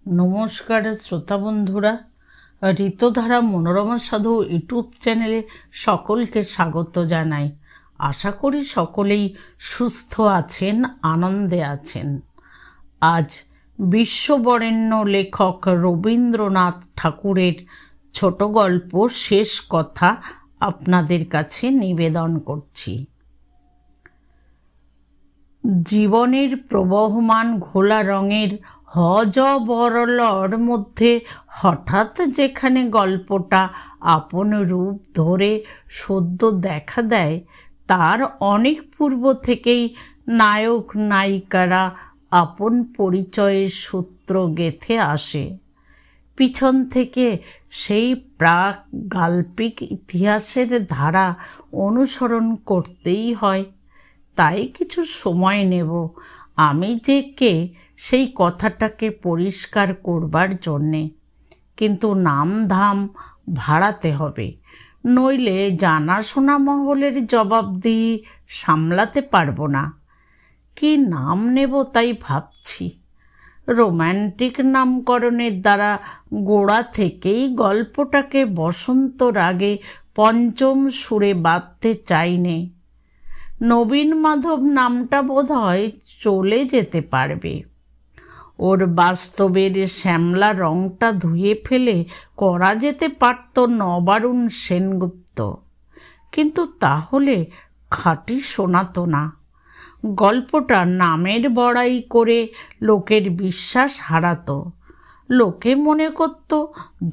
নমস্কার শ্রোতা বন্ধুরা, ঋতুধারা মনোরমা সাধু ইউটিউব চ্যানেলে সকলকে স্বাগত জানাই। আশা করি সকলেই সুস্থ আছেন, আনন্দে আছেন। আজ বিশ্ববরেণ্য লেখক রবীন্দ্রনাথ ঠাকুরের ছোট গল্প শেষ কথা আপনাদের কাছে নিবেদন করছি। জীবনের প্রবহমান ঘোলা রঙের হজবরলর মধ্যে হঠাৎ যেখানে গল্পটা আপন রূপ ধরে সদ্য দেখা দেয়, তার অনেক পূর্ব থেকেই নায়ক নায়িকারা আপন পরিচয়ের সূত্র গেঁথে আসে। পিছন থেকে সেই প্রাক গাল্পিক ইতিহাসের ধারা অনুসরণ করতেই হয়। তাই কিছু সময় নেব আমি যে কে সেই কথাটাকে পরিষ্কার করবার জন্যে, কিন্তু নাম ধাম ভাড়াতে হবে, নইলে জানাশোনা মহলের জবাবদিহি সামলাতে পারবো না। কি নাম নেব তাই ভাবছি। রোম্যান্টিক নামকরণের দ্বারা গোড়া থেকেই গল্পটাকে বসন্ত রাগে পঞ্চম সুরে বাঁধতে চাইনে। নবীন মাধব নামটা বোধ হয় চলে যেতে পারবে। ওর বাস্তবের শ্যামলা রংটা ধুয়ে ফেলে করা যেতে পারত নবারুণ সেনগুপ্ত, কিন্তু তাহলে খাঁটি শোনাতো না। গল্পটা নামের বড়াই করে লোকের বিশ্বাস হারাতো। লোকে মনে করত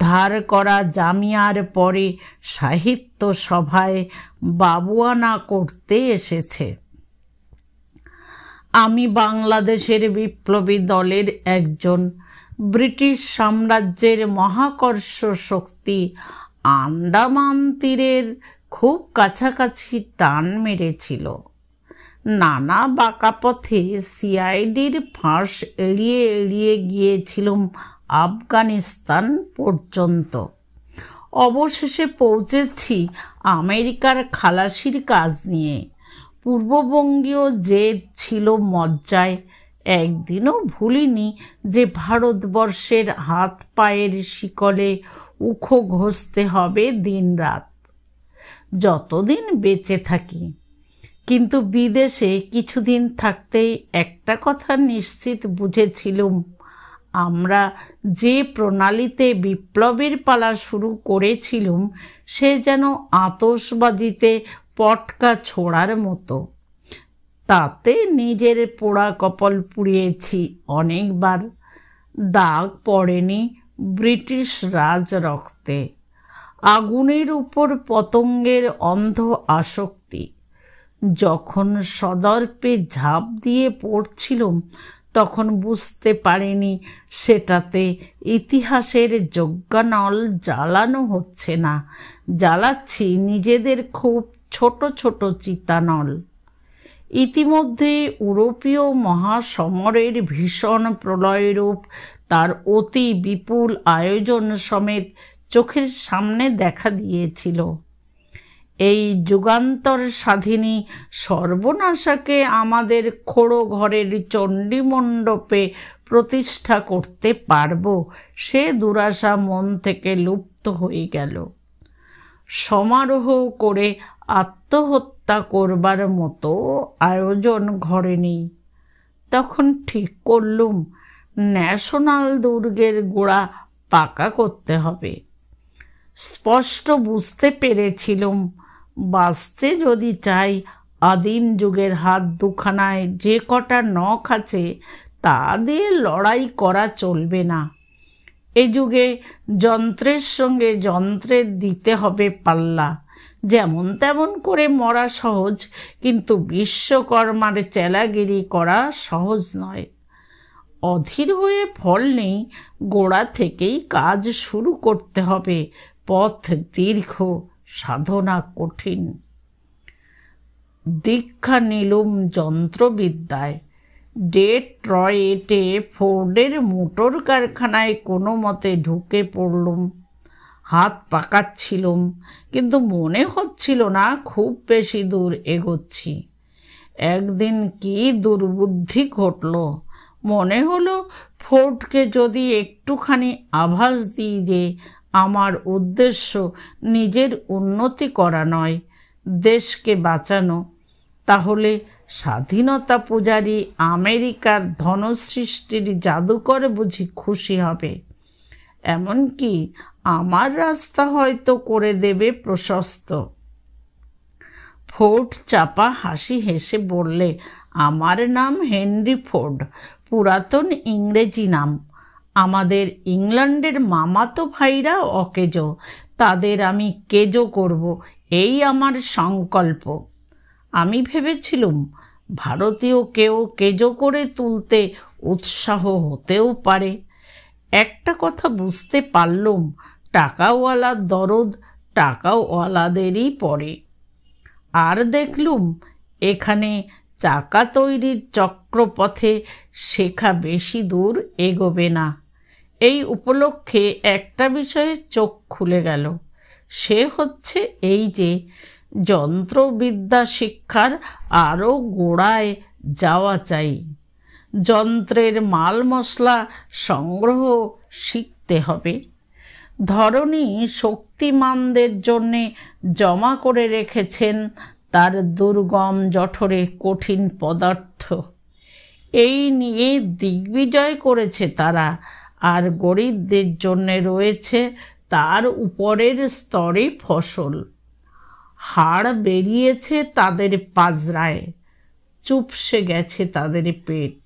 ধার করা জামিয়ার পরে সাহিত্য সভায় বাবুয়ানা করতে এসেছে। আমি বাংলাদেশের বিপ্লবী দলের একজন। ব্রিটিশ সাম্রাজ্যের মহাকর্ষ শক্তি আন্দামান তীরের খুব কাছাকাছি টান মেরেছিল। নানা বাঁকা পথে সিআইডির ফাঁস এড়িয়ে এড়িয়ে গিয়েছিলাম আফগানিস্তান পর্যন্ত। অবশেষে পৌঁছেছি আমেরিকার খালাসির কাজ নিয়ে। পূর্ববঙ্গীয় জেদ ছিল মজ্জায়। একদিনও ভুলিনি যে ভারতবর্ষের হাত পায়ের শিকলে উখো ঘষতে হবে দিন রাত, যতদিন বেঁচে থাকি। কিন্তু বিদেশে কিছুদিন থাকতেই একটা কথা নিশ্চিত বুঝেছিলুম, আমরা যে প্রণালীতে বিপ্লবের পালা শুরু করেছিলুম সে যেন আতশবাজিতে পটকা ছোড়ার মতো। তাতে নিজের পোড়া কপাল পুড়িয়েছি অনেকবার। দাগ পড়েনি ব্রিটিশ রাজ রক্তে। আগুনের উপর পতঙ্গের অন্ধ আসক্তি। যখন সদর্পে ঝাঁপ দিয়ে পড়ছিলুম তখন বুঝতে পারিনি সেটাতে ইতিহাসের যজ্ঞানল জ্বালানো হচ্ছে না, জ্বালাচ্ছি নিজেদের খুব ছোট ছোট চিতানল। ইতিমধ্যে ইউরোপীয় মহাসমরের ভীষণ প্রলয়রূপ তার অতি বিপুল আয়োজন সমেত চোখের সামনে দেখা দিয়েছিল। এই যুগান্তর স্বাধীনী সর্বনাশাকে আমাদের খোড়ো ঘরের চণ্ডীমণ্ডপে প্রতিষ্ঠা করতে পারব, সে দুরাশা মন থেকে লুপ্ত হয়ে গেল। সমারোহ করে আত্মহত্যা করবার মতো আয়োজন ঘরে নেই। তখন ঠিক করলুম ন্যাশনাল দুর্গের গোড়া পাকা করতে হবে। স্পষ্ট বুঝতে পেরেছিলুম, বাঁচতে যদি চাই আদিম যুগের হাত দুখানায় যে কটা নখ আছে তা দিয়ে লড়াই করা চলবে না। এ যুগে যন্ত্রের সঙ্গে যন্ত্রের দিতে হবে পাল্লা। যেমন তেমন করে মরা সহজ, কিন্তু বিশ্বকর্মার চেলাগিরি করা সহজ নয়। অধীর হয়ে ফল নেই, গোড়া থেকেই কাজ শুরু করতে হবে। পথ দীর্ঘ, সাধনা কঠিন। দীক্ষা নিলুম যন্ত্রবিদ্যায়। ডেট্রয়েটে ফোর্ডের মোটর কারখানায় কোনো মতে ঢুকে পড়লুম। হাত পাকাচ্ছিলুম, কিন্তু মনে হচ্ছিল না খুব বেশি দূর এগোচ্ছি। একদিন কি দুর্বুদ্ধি ঘটল। মনে হলো ফোর্ডকে যদি একটুখানি আভাস দিই যে আমার উদ্দেশ্য নিজের উন্নতি করা নয়, দেশকে বাঁচানো, তাহলে স্বাধীনতা পূজারী আমেরিকার ধনসৃষ্টির জাদুকর বুঝি খুশি হবে, এমনকি আমার রাস্তা হয়তো করে দেবে প্রশস্ত। ফোর্ড চাপা হাসি হেসে বললে, আমার নাম হেনরি ফোর্ড, পুরাতন ইংরেজি নাম। আমাদের ইংল্যান্ডের মামাতো ভাইরা অকেজো, তাদের আমি কেজো করব, এই আমার সংকল্প। আমি ভেবেছিলুম ভারতীয় কেউ কেজো করে তুলতে উৎসাহ হতেও পারে। একটা কথা বুঝতে পারলুম, টাকাওয়ালার দরদ টাকাওয়ালাদেরই পড়ে। আর দেখলুম এখানে চাকা তৈরির চক্রপথে শেখা বেশি দূর এগোবে না। এই উপলক্ষে একটা বিষয়ে চোখ খুলে গেল, সে হচ্ছে এই যে যন্ত্রবিদ্যা শিক্ষার আরও গোড়ায় যাওয়া চাই। যন্ত্রের মাল মশলা সংগ্রহ শিখতে হবে। ধরনী শক্তিমানদের জন্যে জমা করে রেখেছেন তার দুর্গম জঠরে কঠিন পদার্থ। এই নিয়ে দিগ্বিজয় করেছে তারা, আর গরিবদের জন্যে রয়েছে তার উপরের স্তরে ফসল। হাড় বেরিয়েছে তাদের পাজরায়, চুপসে গেছে তাদের পেট।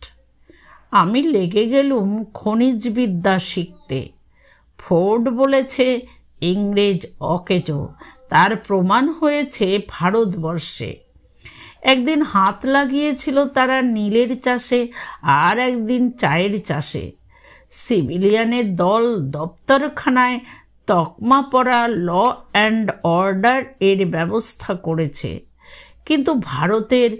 আমি লেগে গেলুম খনিজবিদ্যা শিখতে। ফোর্ড বলেছে ইংরেজ অকেজো, তার প্রমাণ হয়েছে ভারতবর্ষে। একদিন হাত লাগিয়েছিল তারা নীলের চাষে, আর একদিন চায়ের চাষে। সিভিলিয়ানের দল দপ্তরখানায় তকমা পড়া ল অ্যান্ড অর্ডার এর ব্যবস্থা করেছে, কিন্তু ভারতের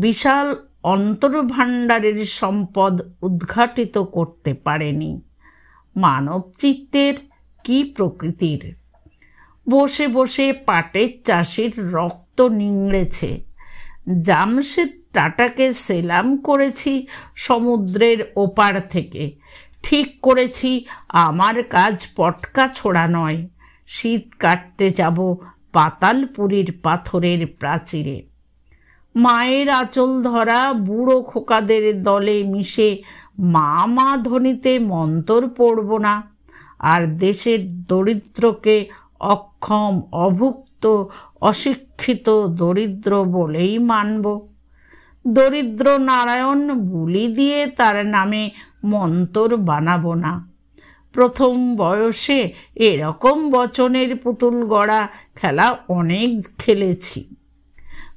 বিশাল অন্তর্ভাণ্ডারের সম্পদ উদ্ঘাটিত করতে পারেনি। মানব চিত্তের কি প্রকৃতির! বসে বসে পাটের চাষির রক্ত নিংড়েছে। জামশেদ টাটাকে সেলাম করেছি সমুদ্রের ওপার থেকে। ঠিক করেছি আমার কাজ পটকা ছোড়া নয়, শীত কাটতে যাব পাতালপুরীর পাথরের প্রাচীরে। মায়ের আঁচল ধরা বুড়ো খোকাদের দলে মিশে মা মা ধ্বনিতে মন্তর পড়ব না, আর দেশের দরিদ্রকে অক্ষম, অভুক্ত, অশিক্ষিত দরিদ্র বলেই মানব। দরিদ্র নারায়ণ বুলি দিয়ে তার নামে মন্তর বানাবো না। প্রথম বয়সে এরকম বচনের পুতুল গড়া খেলা অনেক খেলেছি।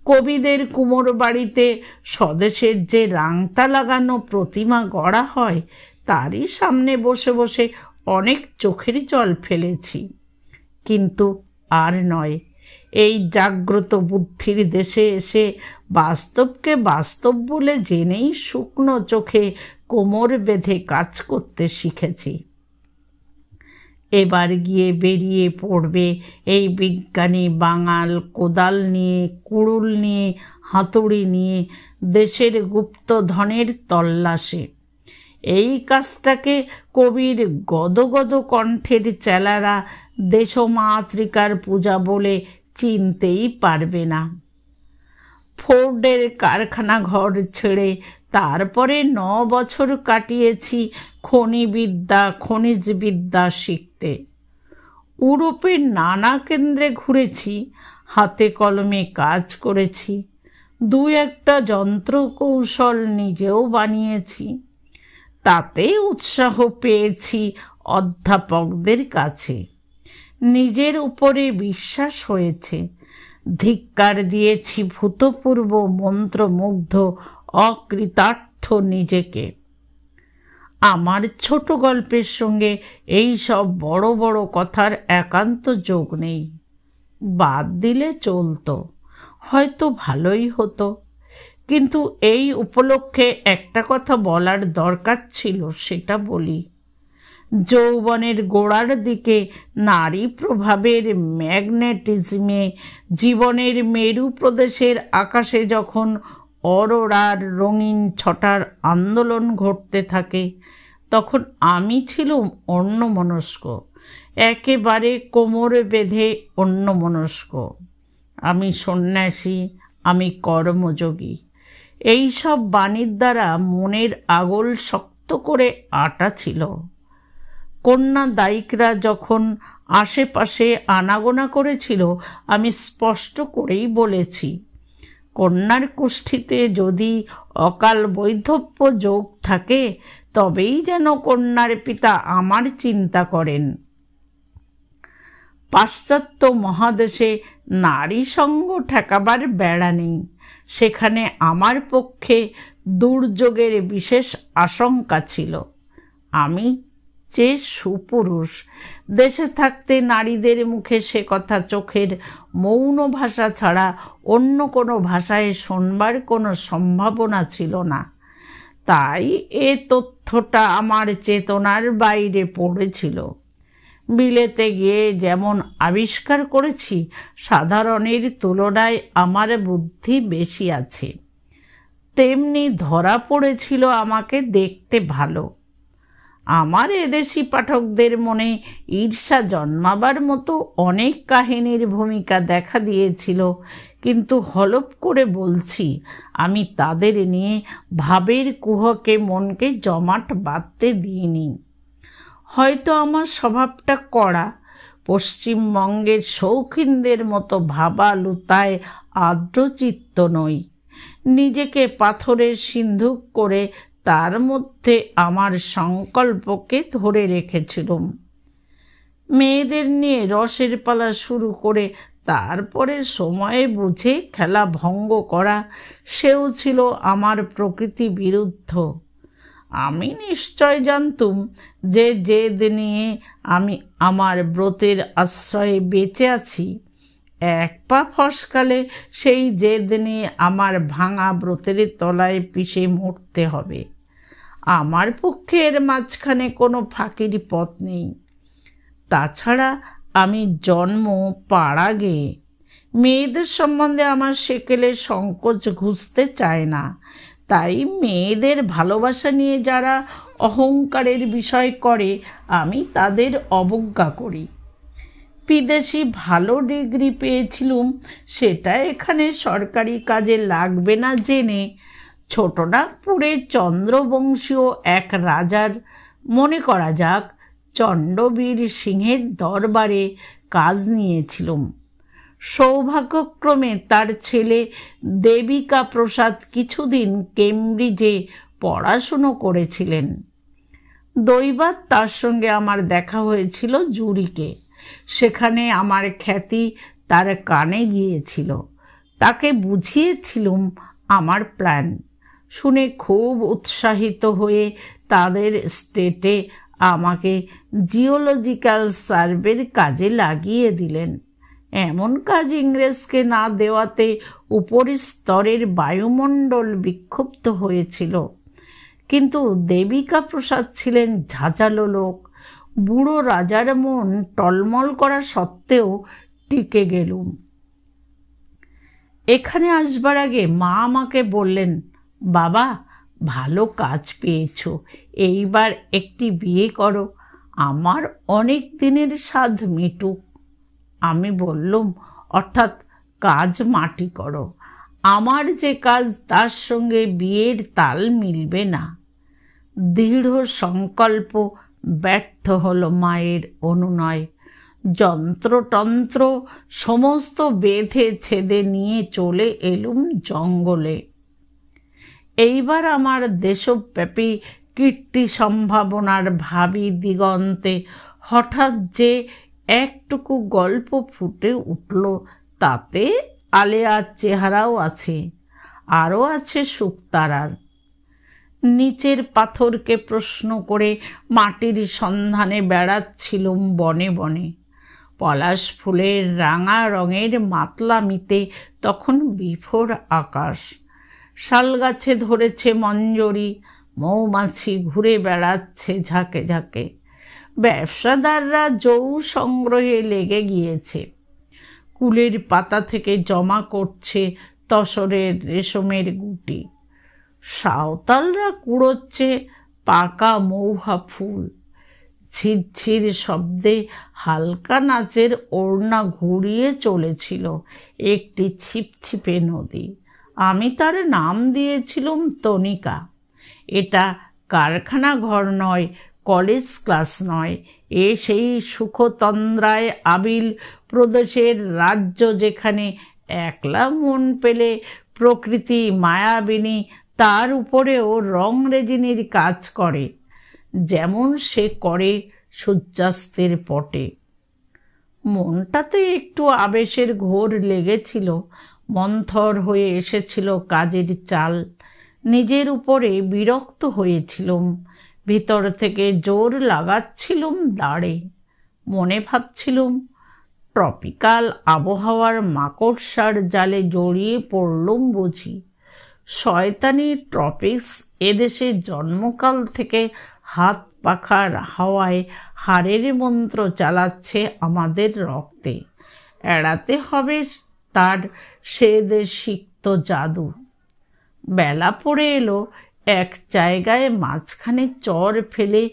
কবিদের কুমোর বাড়িতে স্বদেশের যে রাংতা লাগানো প্রতিমা গড়া হয়, তারই সামনে বসে বসে অনেক চোখের জল ফেলেছি। কিন্তু আর নয়, এই জাগ্রত বুদ্ধির দেশে এসে বাস্তবকে বাস্তব বলে জেনেই শুকনো চোখে কোমর বেঁধে কাজ করতে শিখেছি। এবার গিয়ে বেরিয়ে পড়বে এই বিজ্ঞানী বাঙাল কোদাল নিয়ে, কুড়ুল নিয়ে, হাতুড়ি নিয়ে দেশের গুপ্তধনের তল্লাশে। এই কাজটাকে কবির গদগদ কণ্ঠের চেলারা দেশমাতৃকার পূজা বলে চিনতেই পারবে না। ফোর্ডের কারখানা ঘর ছেড়ে তারপরে 9 বছর কাটিয়েছি খনিজবিদ্যা শিখতে। ইউরোপের নানা কেন্দ্রে ঘুরেছি, হাতে কলমে কাজ করেছি, 2-একটা যন্ত্র কৌশল নিজেও বানিয়েছি। তাতে উৎসাহ পেয়েছি অধ্যাপকদের কাছে, নিজের উপরে বিশ্বাস হয়েছে। ধিক্কার দিয়েছি ভূতপূর্ব মন্ত্রমুগ্ধ অকৃতার্থ নিজেকে। আমার ছোট গল্পের সঙ্গে এই সব বড় বড় কথার একান্ত যোগ নেই। বাদ দিলে চলতো, হয়তো ভালোই হতো। কিন্তু এই উপলক্ষে একটা কথা বলার দরকার ছিল, সেটা বলি। যৌবনের গোড়ার দিকে নারী প্রভাবের ম্যাগনেটিজমে জীবনের মেরু প্রদেশের আকাশে যখন অরোরার রঙিন ছটার আন্দোলন ঘটতে থাকে, তখন আমি ছিলুম অন্যমনস্ক, একেবারে কোমরে বেঁধে অন্যমনস্ক। আমি সন্ন্যাসী, আমি কর্মযোগী, এইসব বাণীর দ্বারা মনের আগল শক্ত করে আটা ছিল। কন্যা দায়িকরা যখন আশেপাশে আনাগোনা করেছিল, আমি স্পষ্ট করেই বলেছি, কন্যার কুষ্ঠিতে যদি অকাল বৈধব্য যোগ থাকে তবেই যেন কন্যার পিতা আমার চিন্তা করেন। পাশ্চাত্য মহাদেশে নারী সঙ্গ ঠেকাবার বেড়া নেই, সেখানে আমার পক্ষে দুর্যোগের বিশেষ আশঙ্কা ছিল। আমি যে সুপুরুষ, দেশে থাকতে নারীদের মুখে সে কথা চোখের মৌন ভাষা ছাড়া অন্য কোনো ভাষায় শোনবার কোনো সম্ভাবনা ছিল না। তাই এ তথ্যটা আমার চেতনার বাইরে পড়েছিল। বিলেতে গিয়ে যেমন আবিষ্কার করেছি, সাধারণের তুলনায় আমার বুদ্ধি বেশি আছে, তেমনি ধরা পড়েছিল আমাকে দেখতে ভালো। আমার এদেশি পাঠকদের মনে ঈর্ষা জন্মাবার মতো অনেক কাহিনীর ভূমিকা দেখা দিয়েছিল, কিন্তু হলপ করে বলছি, আমি তাদের নিয়ে ভাবের কুহকে মনকে জমাট বাঁধতে দিইনি। হয়তো আমার স্বভাবটা কড়া, পশ্চিমবঙ্গের শৌখিনদের মতো ভাবা লুতায় আর্দ্রচিত্ত নই। নিজেকে পাথরের সিন্ধুক করে তার মধ্যে আমার সংকল্পকে ধরে রেখেছিলাম। মেয়েদের নিয়ে রসের পালা শুরু করে তারপরে সময়ে বুঝে খেলা ভঙ্গ করা, সেও ছিল আমার প্রকৃতি বিরুদ্ধ। আমি নিশ্চয় জানতুম যে জেদ নিয়ে আমি আমার ব্রতের আশ্রয়ে বেঁচে আছি, এক পা ফসকালে সেই জেদ নিয়ে আমার ভাঙা ব্রতের তলায় পিষে মরতে হবে। আমার পক্ষে এর মাঝখানে কোনো ফাঁকির পথ নেই। তাছাড়া আমি জন্ম পাড়া গেয়ে, মেয়েদের সম্বন্ধে আমার সেকেলে সংকোচ ঘুচতে চায় না। তাই মেয়েদের ভালোবাসা নিয়ে যারা অহংকারের বিষয় করে, আমি তাদের অবজ্ঞা করি। বিদেশি ভালো ডিগ্রি পেয়েছিলুম, সেটা এখানে সরকারি কাজে লাগবে না জেনে ছোটনাগপুরে চন্দ্রবংশীয় এক রাজার, মনে করা যাক চণ্ডবীর সিংহের দরবারে কাজ নিয়েছিলুম। সৌভাগ্যক্রমে তার ছেলে দেবিকা প্রসাদ কিছুদিন কেমব্রিজে পড়াশুনো করেছিলেন। দৈবাৎ তার সঙ্গে আমার দেখা হয়েছিল জুরিকে। সেখানে আমার খ্যাতি তার কানে গিয়েছিল। তাকে বুঝিয়েছিলুম আমার প্ল্যান। শুনে খুব উৎসাহিত হয়ে তাদের স্টেটে আমাকে জিওলজিক্যাল সার্ভের কাজে লাগিয়ে দিলেন। এমন কাজ ইংরেজকে না দেওয়াতে উপরিস্তরের বায়ুমণ্ডল বিক্ষুব্ধ হয়েছিল। কিন্তু দেবিকা প্রসাদ ছিলেন ঝাঁঝালো লোক। বুড়ো রাজার মন টলমল করা সত্ত্বেও টিকে গেলুম। এখানে আসবার আগে মা আমাকে বললেন, বাবা, ভালো কাজ পেয়েছ, এইবার একটি বিয়ে করো, আমার অনেক দিনের সাধ মিটুক। আমি বললুম, অর্থাৎ কাজ মাটি করো। আমার যে কাজ তার সঙ্গে বিয়ের তাল মিলবে না। দৃঢ় সংকল্প ব্যর্থ হলো মায়ের অনুনয়। যন্ত্রতন্ত্র সমস্ত বেঁধে ছেদে নিয়ে চলে এলুম জঙ্গলে। এইবার আমার দেশব্যাপী কীর্তি সম্ভাবনার ভাবী দিগন্তে হঠাৎ যে একটুকু গল্প ফুটে উঠল, তাতে আলেয়ার চেহারাও আছে, আরও আছে শুকতারার। নিচের পাথরকে প্রশ্ন করে মাটির সন্ধানে বেড়াচ্ছিলুম বনে বনে। পলাশ ফুলের রাঙা রঙের মাতলামিতে তখন বিভোর আকাশ। শালগাছে ধরেছে মঞ্জরি, মৌমাছি ঘুরে বেড়াচ্ছে ঝাঁকে ঝাঁকে। ব্যবসাদাররা যৌ সংগ্রহে লেগে গিয়েছে। কুলের পাতা থেকে জমা করছে তসরের রেশমের গুটি। সাঁওতালরা কুড়োচ্ছে পাকা মৌহা ফুল। ঝিরঝির শব্দে হালকা নাচের ওড়না ঘুরিয়ে চলেছিল একটি ছিপছিপে নদী। আমি তার নাম দিয়েছিলাম তনিকা। এটা কারখানা ঘর নয়, কলেজ ক্লাস নয়, এ সেই সুখতন্দ্রায় আবিল প্রদেশের রাজ্য, যেখানে একলা মন পেলে প্রকৃতি মায়াবিনী তার উপরেও রংরেজিনির কাজ করে, যেমন সে করে সূর্যাস্তের পটে। মনটাতে একটু আবেশের ঘোর লেগেছিল, মন্থর হয়ে এসেছিল কাজের চাল। নিজের উপরে বিরক্ত হয়েছিলুম, ভিতর থেকে জোর লাগাচ্ছিলুম দাঁড়ে। মনে ভাবছিলুম, ট্রপিক্যাল আবহাওয়ার মাকড়সার জালে জড়িয়ে পড়লুম বুঝি। শয়তানি ট্রপিক্স এদেশে জন্মকাল থেকে হাত পাখার হাওয়ায় হাড়ের মন্ত্র চালাচ্ছে আমাদের রক্তে। এড়াতে হবে তার সেদের সিক্ত জাদু। বেলা পড়ে এলো। এক জায়গায় মাঝখানে চর ফেলে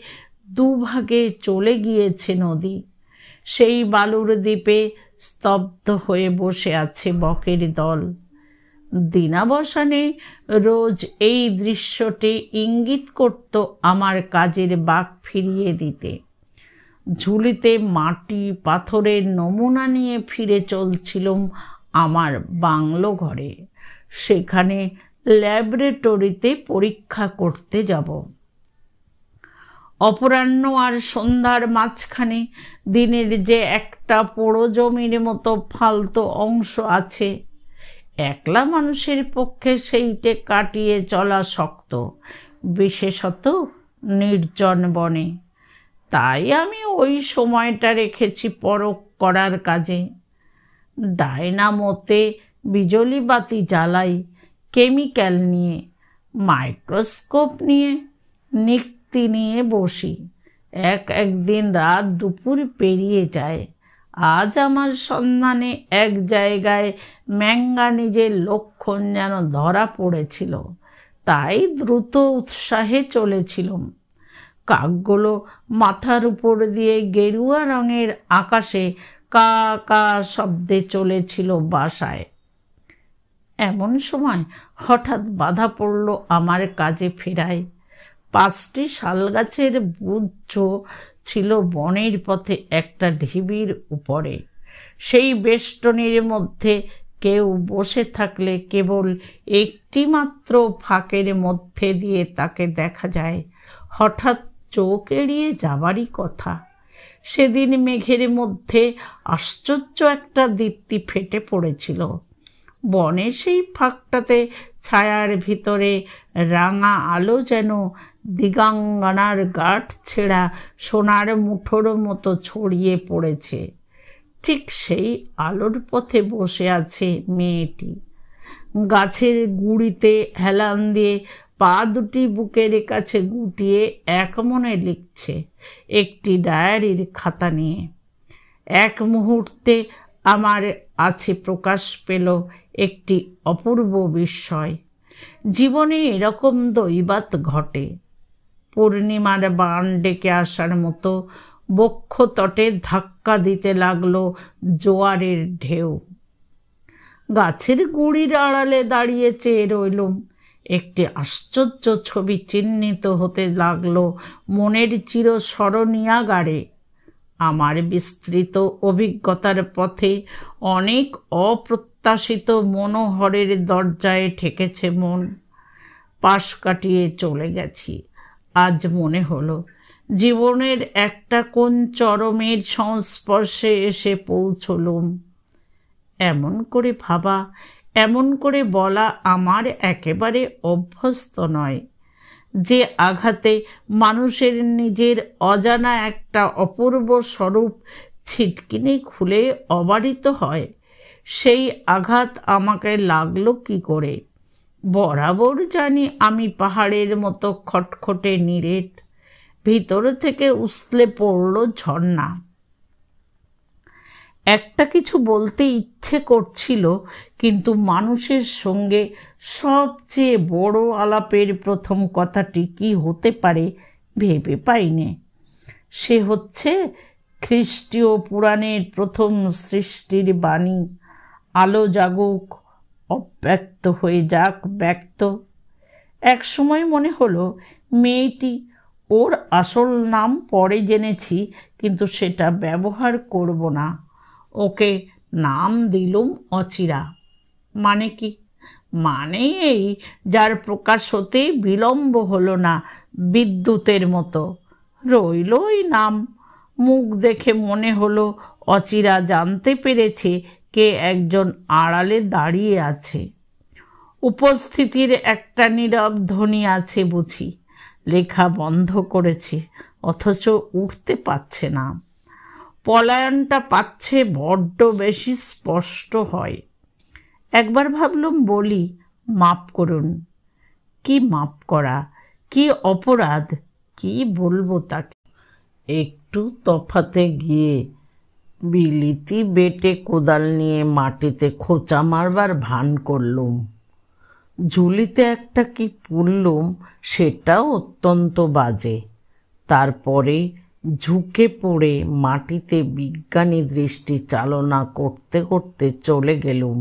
দুভাগে চলে গিয়েছে নদী। সেই বালুর দ্বীপে স্তব্ধ হয়ে বসে আছে বকের দল। দিনাবসানে রোজ এই দৃশ্যটি ইঙ্গিত করত আমার কাজের বাঁক ফিরিয়ে দিতে। ঝুলিতে মাটি পাথরের নমুনা নিয়ে ফিরে চলছিলাম আমার বাংলো ঘরে। সেখানে ল্যাবরেটরিতে পরীক্ষা করতে যাব। অপরাহ্ন আর সন্ধ্যার মাঝখানে দিনের যে একটা পোড়ো জমির মতো ফালতু অংশ আছে, একলা মানুষের পক্ষে সেইটে কাটিয়ে চলা শক্ত, বিশেষত নির্জন বনে। তাই আমি ওই সময়টা রেখেছি পরখ করার কাজে। ডায়নামোতে বিজলি বাতি জ্বালাই, কেমিক্যাল নিয়ে, মাইক্রোস্কোপ নিয়ে, নিক্তি নিয়ে বসি। একদিন রাত দুপুর পেরিয়ে যায়। আজ আমার সন্ধানে এক জায়গায় ম্যাঙ্গানিজের লক্ষণ যেন ধরা পড়েছিল, তাই দ্রুত উৎসাহে চলেছিলাম। কাকগুলো মাথার উপর দিয়ে গেরুয়া রঙের আকাশে কা কা শব্দে চলেছিল বাসায়। এমন সময় হঠাৎ বাধা পড়ল আমার কাজে ফেরায়। 5টি শালগাছের বুদ্ধ ছিল বনের পথে একটা ঢিবির উপরে। সেই বেষ্টনীর মধ্যে কেউ বসে থাকলে কেবল একটি মাত্র ফাঁকের মধ্যে দিয়ে তাকে দেখা যায়। হঠাৎ চোখ এড়িয়ে যাবারই কথা। সেদিন মেঘের মধ্যে আশ্চর্য একটা দীপ্তি ফেটে পড়েছিল। বনে সেই ফাঁকটাতে ছায়ার ভিতরে রাঙা আলো যেন দিগাঙ্গনার গাঁট ছেঁড়া সোনার মুঠোর মতো ছড়িয়ে পড়েছে। ঠিক সেই আলোর পথে বসে আছে মেয়েটি। গাছের গুঁড়িতে হেলান দিয়ে পা দুটি বুকের কাছে গুটিয়ে এক মনে লিখছে একটি ডায়েরির খাতা নিয়ে। এক মুহূর্তে আমার আছে প্রকাশ পেল একটি অপূর্ব বিস্ময়। জীবনে এরকম দৈবাত ঘটে। পূর্ণিমার বান ডেকে আসার মতো বক্ষ তটে ধাক্কা দিতে লাগলো জোয়ারের ঢেউ। গাছের গুঁড়ির আড়ালে দাঁড়িয়ে চেয়ে রইলুম। একটি আশ্চর্য ছবি চিহ্নিত হতে লাগলো মনের চিরস্মরণীয়াগারে। আমার বিস্তৃত অভিজ্ঞতার পথে অনেক অপ্রত্যাশিত মনোহরের দরজায় ঠেকেছে মন। পাশ কাটিয়ে চলে গেছি। আজ মনে হলো জীবনের একটা কোন চরমের সংস্পর্শে এসে পৌঁছলুম। এমন করে ভাবা, এমন করে বলা আমার একেবারে অভ্যস্ত নয়। যে আঘাতে মানুষের নিজের অজানা একটা অপূর্ব স্বরূপ ছিটকিনি খুলে অবারিত হয়, সেই আঘাত আমাকে লাগলো কি করে? বরাবর জানি আমি পাহাড়ের মতো খটখটে নিরেট। ভিতর থেকে উছলে পড়ল ঝর্ণা। একটা কিছু বলতে ইচ্ছে করছিল, কিন্তু মানুষের সঙ্গে সবচেয়ে বড় আলাপের প্রথম কথাটি কি হতে পারে ভেবে পাইনি। সে হচ্ছে খ্রিস্টীয় পুরাণের প্রথম সৃষ্টির বাণী, আলো জাগুক, অব্যক্ত হয়ে যাক ব্যক্ত। এক সময় মনে হলো মেয়েটি, ওর আসল নাম পরে জেনেছি, কিন্তু সেটা ব্যবহার করব না। ওকে নাম দিলুম অচিরা। মানে কি? মানে এই, যার প্রকাশ হতে বিলম্ব হলো না, বিদ্যুতের মতো রইল ওই নাম। মুখ দেখে মনে হলো অচিরা জানতে পেরেছে কে একজন আড়ালে দাঁড়িয়ে আছে। উপস্থিতির একটা নীরব ধ্বনি আছে বুঝি। লেখা বন্ধ করেছে, অথচ উঠতে পারছে না। পলায়নটা পাচ্ছে বড্ড বেশি স্পষ্ট হয়। একবার ভাবলুম বলি, মাপ করুন। কি মাপ করা, কি অপরাধ, কি বলবো তাকে? একটু তফাতে গিয়ে বিলিতি বেটে কোদাল নিয়ে মাটিতে খোঁচা মারবার ভান করলুম। ঝুলিতে একটা কি পুরলুম, সেটাও অত্যন্ত বাজে। তারপরে ঝুঁকে পড়ে মাটিতে বিজ্ঞানী দৃষ্টি চালনা করতে করতে চলে গেলুম।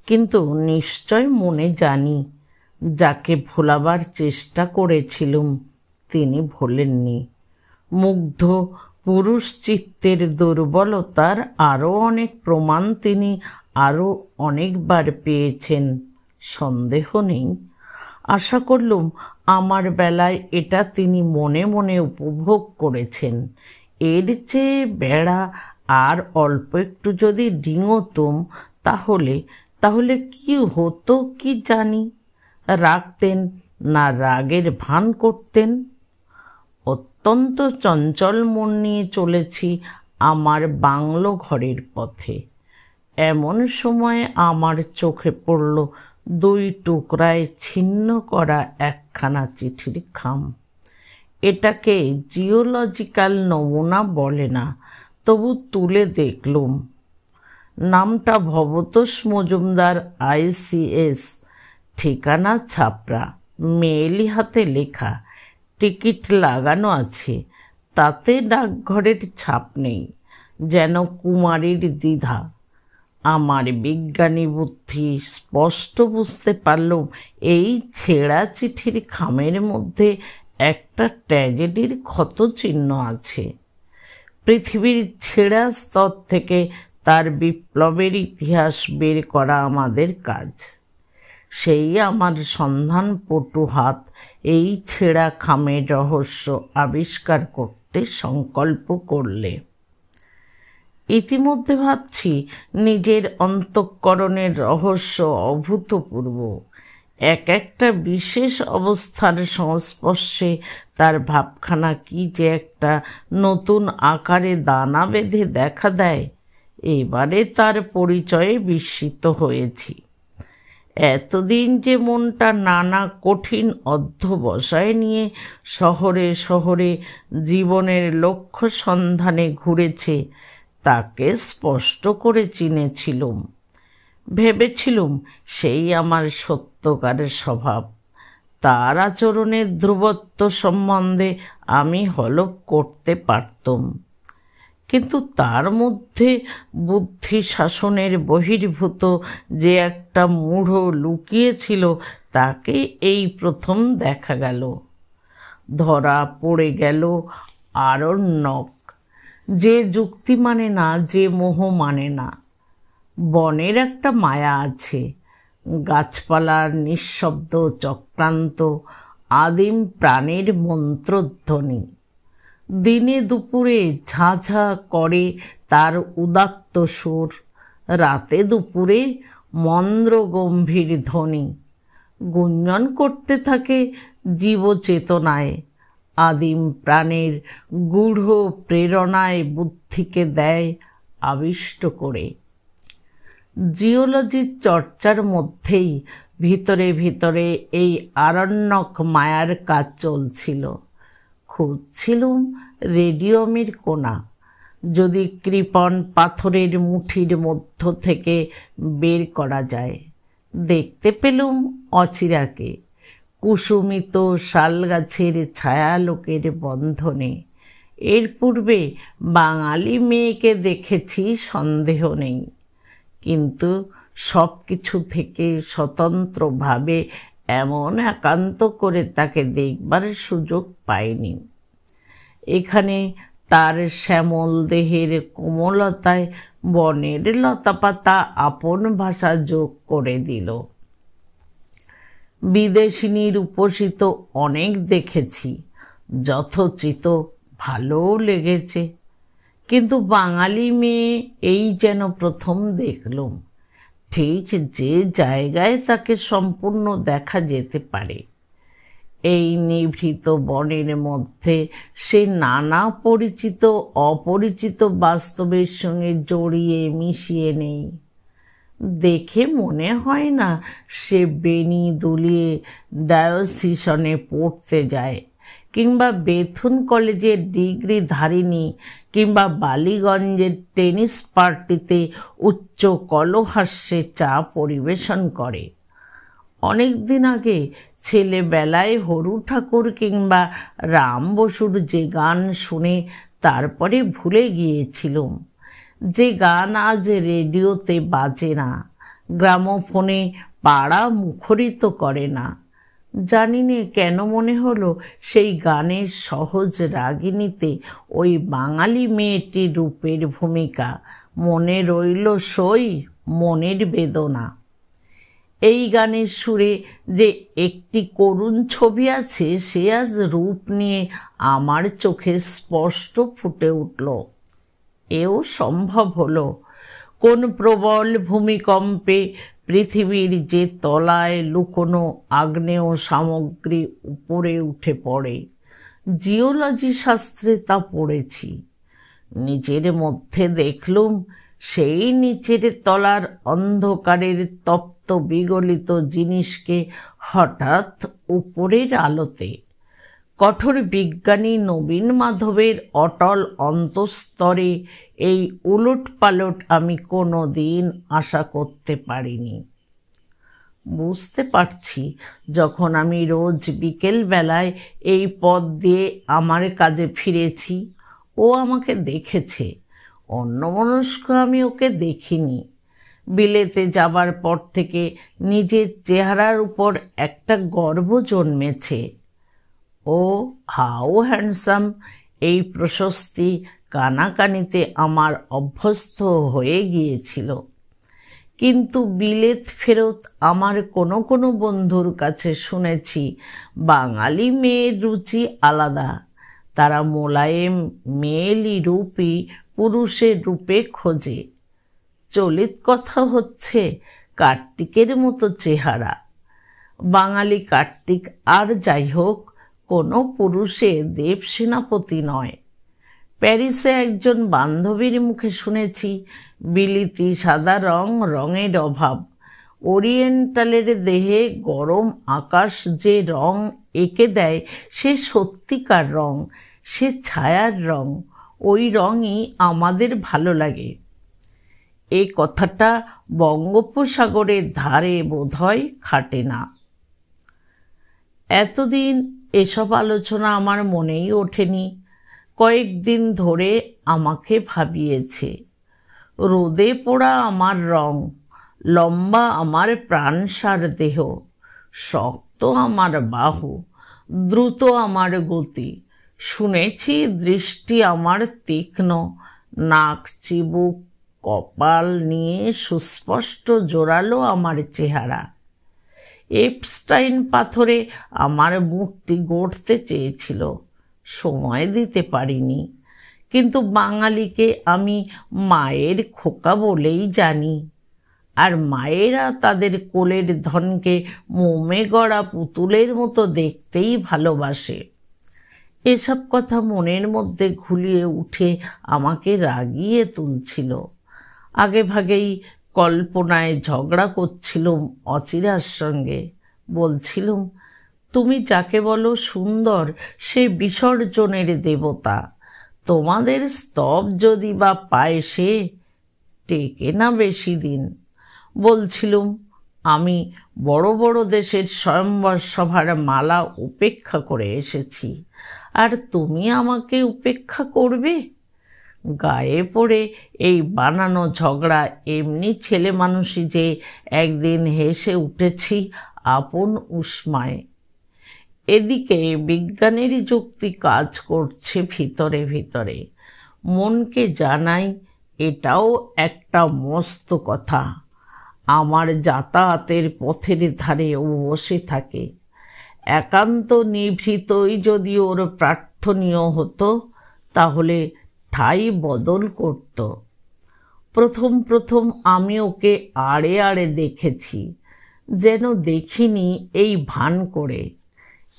কিন্তু নিশ্চয় মনে জানি, যাকে ভোলাবার চেষ্টা করেছিলুম তিনি ভোলেননি। মুগ্ধ পুরুষ চিত্তের দুর্বলতার আরও অনেক প্রমাণ তিনি আরও অনেকবার পেয়েছেন, সন্দেহ নেই। আশা করলুম আমার বেলায় এটা তিনি মনে মনে উপভোগ করেছেন। এর চেয়ে বেড়া আর অল্প একটু যদি ডিঙোতুম, তাহলে কি হতো কি জানি। রাখতেন না রাগের ভান করতেন? অত্যন্ত চঞ্চল মন নিয়ে চলেছি আমার বাংলো ঘরের পথে। এমন সময় আমার চোখে পড়ল 2 টুকরায় ছিন্ন করা একখানা চিঠির খাম। এটাকে জিওলজিক্যাল নমুনা বলে না, তবু তুলে দেখলুম। নামটা ভবতোষ মজুমদার, ICS, ঠিকানা ছাপড়া, মেয়েলি হাতে লেখা, টিকিট লাগানো আছে। তাতে ডাকঘরের ছাপ নেই, যেন কুমারীর দ্বিধা। আমার বিজ্ঞানী বুদ্ধি স্পষ্ট বুঝতে পারলুম এই ছেঁড়া চিঠির খামের মধ্যে একটা ট্র্যাজেডির ক্ষত চিহ্ন আছে। পৃথিবীর ছেঁড়া স্তর থেকে তার বিপ্লবের ইতিহাস বের করা আমাদের কাজ। সেই আমার সন্ধানপটু হাত এই ছেঁড়া খামের রহস্য আবিষ্কার করতে সংকল্প করলে। ইতিমধ্যে ভাবছি নিজের অন্তঃকরণের রহস্য অভূতপূর্ব। এক একটা বিশেষ অবস্থার সংস্পর্শে তার ভাবখানা কি যে একটা নতুন আকারে দানা বেঁধে দেখা দেয়, এবারে তার পরিচয়ে বিস্মিত হয়েছি। এতদিন যে মনটা নানা কঠিন অধ্যবসায় নিয়ে শহরে শহরে জীবনের লক্ষ্য সন্ধানে ঘুরেছে, তাকে স্পষ্ট করে চিনেছিলুম। ভেবেছিলুম সেই আমার সত্যকারের স্বভাব। তার আচরণের ধ্রুবত্ব সম্বন্ধে আমি হলফ করতে পারতুম। কিন্তু তার মধ্যে বুদ্ধি শাসনের বহির্ভূত যে একটা মূঢ় লুকিয়েছিল, তাকে এই প্রথম দেখা গেল। ধরা পড়ে গেল আরণ্যক, যে যুক্তি মানে না, যে মোহ মানে না। বনের একটা মায়া আছে, গাছপালার নিঃশব্দ চক্রান্ত, আদিম প্রাণের মন্ত্রধ্বনি। দিনে দুপুরে ঝাঁঝা করে তার উদাত্ত সুর, রাতে দুপুরে মন্দ্র গম্ভীর ধ্বনি। গুঞ্জন করতে থাকে জীবচেতনায়, আদিম প্রাণের গূঢ় প্রেরণায় বুদ্ধিকে দেয় আবিষ্ট করে। জিওলজির চর্চার মধ্যেই ভিতরে ভিতরে এই আরণ্যক মায়ার কাজ চলছিল। খুঁজছিলুম রেডিয়ামের কোণা, যদি কৃপণ পাথরের মুঠির মধ্য থেকে বের করা যায়। দেখতে পেলুম অচিরাকে কুসুমিত শালগাছের ছায়ালোকের বন্ধনে। এর পূর্বে বাঙালি মেয়েকে দেখেছি সন্দেহ নেই, কিন্তু সব কিছু থেকে স্বতন্ত্রভাবে এমন একান্ত করে তাকে দেখবার সুযোগ পাইনি। এখানে তার শ্যামল দেহের কোমলতায় বনের লতাপাতা আপন ভাষা যোগ করে দিল। বিদেশিনীর উপসিত অনেক দেখেছি, যথোচিত ভালোও লেগেছে, কিন্তু বাঙালি মেয়ে এই যেন প্রথম দেখলুম। ঠিক যে জায়গায় তাকে সম্পূর্ণ দেখা যেতে পারে, এই নিভৃত বনের মধ্যে সে নানা পরিচিত অপরিচিত বাস্তবের সঙ্গে জড়িয়ে মিশিয়ে নেই। দেখে মনে হয় না সে বেনি দুলিয়ে ডায়োসিসনে পড়তে যায়, কিংবা বেথুন কলেজের ডিগ্রি ধারিণী, কিংবা বালিগঞ্জের টেনিস পার্টিতে উচ্চ কলহাস্যে চা পরিবেশন করে। অনেক দিন আগে ছেলেবেলায় হরু ঠাকুর কিংবা রাম বসুর যে গান শুনে তারপরে ভুলে গিয়েছিলুম, যে গান আজ রেডিওতে বাজে না, গ্রামোফোনে পাড়া মুখরিত করে না। জানি নে কেন মনে হলো সেই গানের সহজ রাগিনীতে ওই বাঙালি মেয়েটির রূপের ভূমিকা মনে রইল সই মনের বেদনা। এই গানের সুরে যে একটি করুণ ছবি আছে, সে আজ রূপ নিয়ে আমার চোখে স্পষ্ট ফুটে উঠল। এও সম্ভব হলো কোন প্রবল ভূমিকম্পে পৃথিবীর যে তলায় লুকোনো আগ্নেয় সামগ্রী উপরে উঠে পড়ে। জিওলজি শাস্ত্রে তা পড়েছি। নিচের মধ্যে দেখলুম সেই নিচের তলার অন্ধকারের তপ্ত বিগলিত জিনিসকে হঠাৎ উপরের আলোতে কঠোর বিজ্ঞানী নবীন মাধবের অটল অন্তঃস্তরে এই উলট পালট আমি কোনো দিন আশা করতে পারিনি। বুঝতে পারছি, যখন আমি রোজ বিকেল বেলায় এই পথ দিয়ে আমার কাজে ফিরেছি, ও আমাকে দেখেছে। অন্যমনস্ক আমি ওকে দেখিনি। বিলেতে যাবার পর থেকে নিজের চেহারার উপর একটা গর্ব জন্মেছে। ও হাউ হ্যান্ডসাম, এই প্রশস্তি কানাকানিতে আমার অভ্যস্ত হয়ে গিয়েছিল। কিন্তু বিলেত ফেরত আমার কোনো কোনো বন্ধুর কাছে শুনেছি বাঙালি মেয়ের রুচি আলাদা। তারা মোলায়েম মেয়েলি রূপই পুরুষের রূপে খোঁজে। চলিত কথা হচ্ছে কার্তিকের মতো চেহারা। বাঙালি কার্তিক আর যাই হোক, কোনো পুরুষে দেব সেনাপতি নয়। প্যারিসে একজন বান্ধবীর মুখে শুনেছি বিলিতি সাদা রঙের অভাব। ওরিয়েন্টালের দেহে গরম আকাশ যে রং এঁকে দেয়, সে সত্যিকার রং, সে ছায়ার রং। ওই রঙই আমাদের ভালো লাগে। এই কথাটা বঙ্গোপসাগরের ধারে বোধহয় খাটে না। এতদিন এসব আলোচনা আমার মনেই ওঠেনি। কয়েকদিন ধরে আমাকে ভাবিয়েছে। রোদে পোড়া আমার রং, লম্বা আমার প্রাণসার দেহ, শক্ত আমার বাহু, দ্রুত আমার গতি। শুনেছি দৃষ্টি আমার তীক্ষ্ণ, নাক চিবুক কপাল নিয়ে সুস্পষ্ট জোরালো আমার চেহারা। এপস্টাইন পাথরে আমার মূর্তি গড়তে চেয়েছিল, সময় দিতে পারিনি। কিন্তু বাঙালিকে আমি মায়ের খোকা বলেই জানি, আর মায়েরা তাদের কোলের ধনকে মোমে গড়া পুতুলের মতো দেখতেই ভালোবাসে। এসব কথা মনের মধ্যে ঘুলিয়ে উঠে আমাকে রাগিয়ে তুলছিল। আগে ভাগেই কল্পনায় ঝগড়া করছিলুম অচিরার সঙ্গে। বলছিলুম, তুমি যাকে বলো সুন্দর, সে বিসর্জনের দেবতা। তোমাদের স্তব যদি বা পায় সে টেকে না বেশি দিন। বলছিলুম, আমি বড় বড় দেশের স্বয়ম্বর সভার মালা উপেক্ষা করে এসেছি, আর তুমি আমাকে উপেক্ষা করবে? গায়ে পড়ে এই বানানো ঝগড়া এমনি ছেলে মানুষই যে একদিন হেসে উঠেছি আপন উষ্মায়। এদিকে বিজ্ঞানেরই যুক্তি কাজ করছে ভিতরে ভিতরে। মনকে জানাই এটাও একটা মস্ত কথা। আমার যাতায়াতের পথের ধারে ও বসে থাকে। একান্ত নিভৃতই যদি ওর প্রার্থনীয় হতো তাহলে ঠাই বদল করত। প্রথম প্রথম আমি ওকে আড়ে আড়ে দেখেছি, যেন দেখিনি এই ভান করে।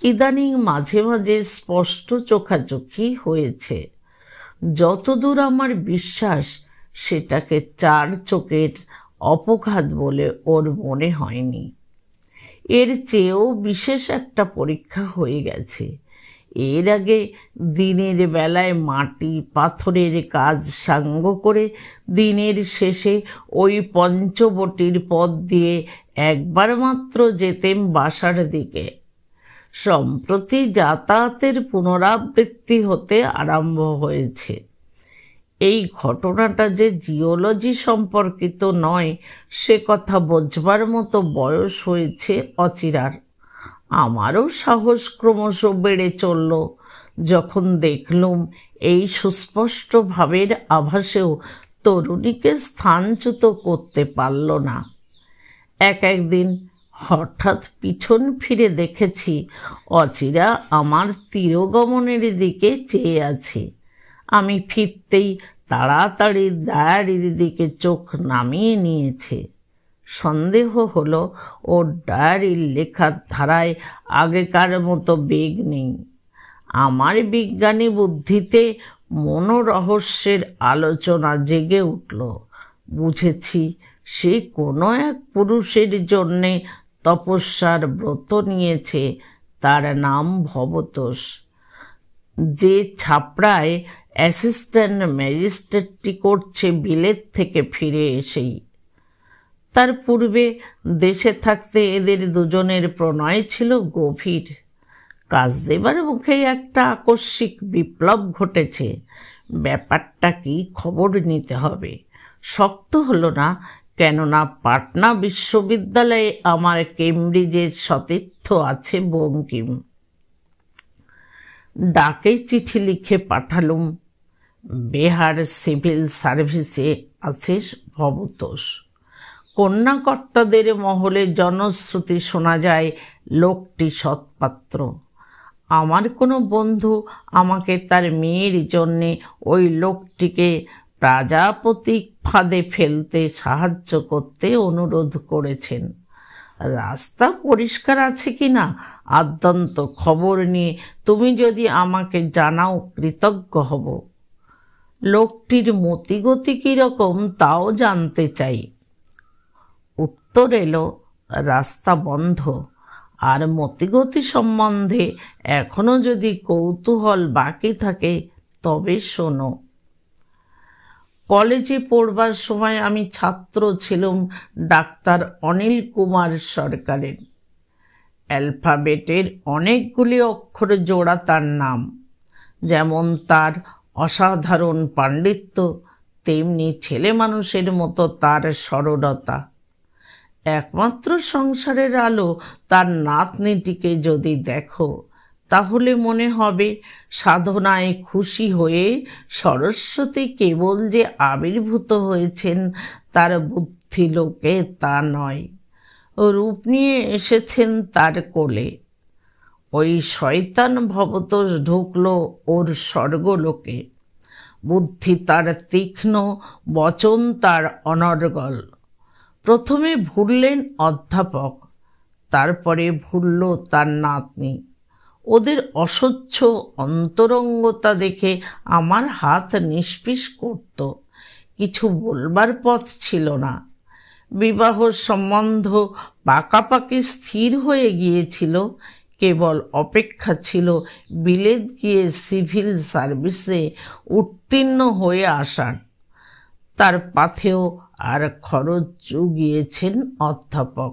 ইদানিং মাঝে মাঝে স্পষ্ট চোখাচোখি হয়েছে। যতদূর আমার বিশ্বাস সেটাকে চার চোখের অপঘাত বলে ওর মনে হয়নি। এর চেয়েও বিশেষ একটা পরীক্ষা হয়ে গেছে। এর আগে দিনের বেলায় মাটি পাথরের কাজ সাঙ্গ করে দিনের শেষে ওই পঞ্চবটির পথ দিয়ে একবার মাত্র যেতেম বাসার দিকে। সম্প্রতি যাতায়াতের পুনরাবৃত্তি হতে আরম্ভ হয়েছে। এই ঘটনাটা যে জিওলজি সম্পর্কিত নয় সে কথা বোঝবার মতো বয়স হয়েছে অচিরার। আমারও সাহস ক্রমশ বেড়ে চলল যখন দেখলুম এই সুস্পষ্ট ভাবের আভাসেও তরুণীকে স্থানচ্যুত করতে পারল না। একদিন হঠাৎ পিছন ফিরে দেখেছি অচিরা আমার তিরোগমনের দিকে চেয়ে আছে। আমি ফিরতেই তাড়াতাড়ি ডায়েরির দিকে চোখ নামিয়ে নিয়েছে। সন্দেহ হলো ওর ডায়েরির লেখার ধারায় আগেকার মতো বেগ নেই। আমার বিজ্ঞানী বুদ্ধিতে মনোরহস্যের আলোচনা জেগে উঠল। বুঝেছি সে কোনো এক পুরুষের জন্যে তপস্যার ব্রত নিয়েছে, তার নাম ভবতোষ। যে ছাপড়ায় অ্যাসিস্ট্যান্ট ম্যাজিস্ট্রেটটি করছে বিলেত থেকে ফিরে এসেই। তার পূর্বে দেশে থাকতে এদের দুজনের প্রণয় ছিল গভীর। কাজ দেবার মুখেই একটা আকস্মিক বিপ্লব ঘটেছে। ব্যাপারটা কি খবর নিতে হবে। শক্ত হলো না, কেননা পাটনা বিশ্ববিদ্যালয়ে আমার কেমব্রিজের সতীর্থ আছে বঙ্কিম। ডাকে চিঠি লিখে পাঠালুম, বিহার সিভিল সার্ভিসে আছে ভবতোষ। কন্যাকর্তাদের মহলে জনশ্রুতি শোনা যায় লোকটি সৎপাত্র। আমার কোনো বন্ধু আমাকে তার মেয়ের জন্যে ওই লোকটিকে প্রজাপতিক ফাঁদে ফেলতে সাহায্য করতে অনুরোধ করেছেন। রাস্তা পরিষ্কার আছে কিনা আদ্যন্ত খবর নিয়ে তুমি যদি আমাকে জানাও কৃতজ্ঞ হব। লোকটির মতিগতি কীরকম তাও জানতে চাই। উত্তর এলো, রাস্তা বন্ধ, আর মতিগতি সম্বন্ধে এখনো যদি কৌতূহল বাকি থাকে তবে শোনো। কলেজে পড়বার সময় আমি ছাত্র ছিলাম ডাক্তার অনিল কুমার সরকারের। অ্যালফাবেটের অনেকগুলি অক্ষর জোড়া তার নাম। যেমন তার অসাধারণ পাণ্ডিত্য, তেমনি ছেলে মানুষের মতো তার সরলতা। একমাত্র সংসারের আলো তার নাতনিটিকে যদি দেখো তাহলে মনে হবে সাধনায় খুশি হয়ে সরস্বতী কেবল যে আবির্ভূত হয়েছেন তার বুদ্ধিলোকে তা নয়, রূপ নিয়ে এসেছেন তার কোলে। ওই শয়তান ভবতোষ ঢুকল ওর স্বর্গলোকে। বুদ্ধি তার তীক্ষ্ণ, বচন তার অনর্গল। প্রথমে ভুললেন অধ্যাপক, তারপরে ভুলল তার নাতনি। ওদের অসহ্য অন্তরঙ্গতা দেখে আমার হাত নিষ্পিস করত। কিছু বলবার পথ ছিল না। বিবাহ সম্বন্ধ পাকাপাকি স্থির হয়ে গিয়েছিল, কেবল অপেক্ষা ছিল বিলেত গিয়ে সিভিল সার্ভিসে উত্তীর্ণ হয়ে আসার। তার পাথেও আর খরচ জুগিয়েছেন অধ্যাপক।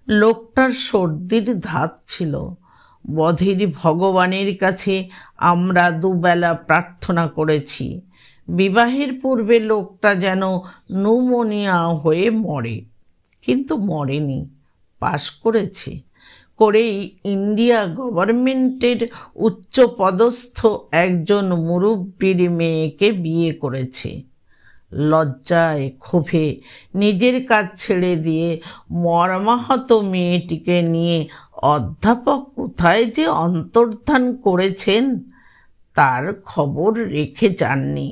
লোকটার সর্দির ধাত ছিল। বধির ভগবানের কাছে আমরা দুবেলা প্রার্থনা করেছি বিবাহের পূর্বে লোকটা যেন নিউমোনিয়া হয়ে মরে, কিন্তু মরেনি, পাশ করেছে। করেই ইন্ডিয়া গভর্নমেন্টের উচ্চপদস্থ একজন মুরব্বীর মেয়েকে বিয়ে করেছে। লজ্জায় ক্ষোভে নিজের কাজ ছেড়ে দিয়ে মর্মাহত মেয়েটিকে নিয়ে অধ্যাপক কোথায় যে অন্তর্ধান করেছেন তার খবর রেখে যাননি।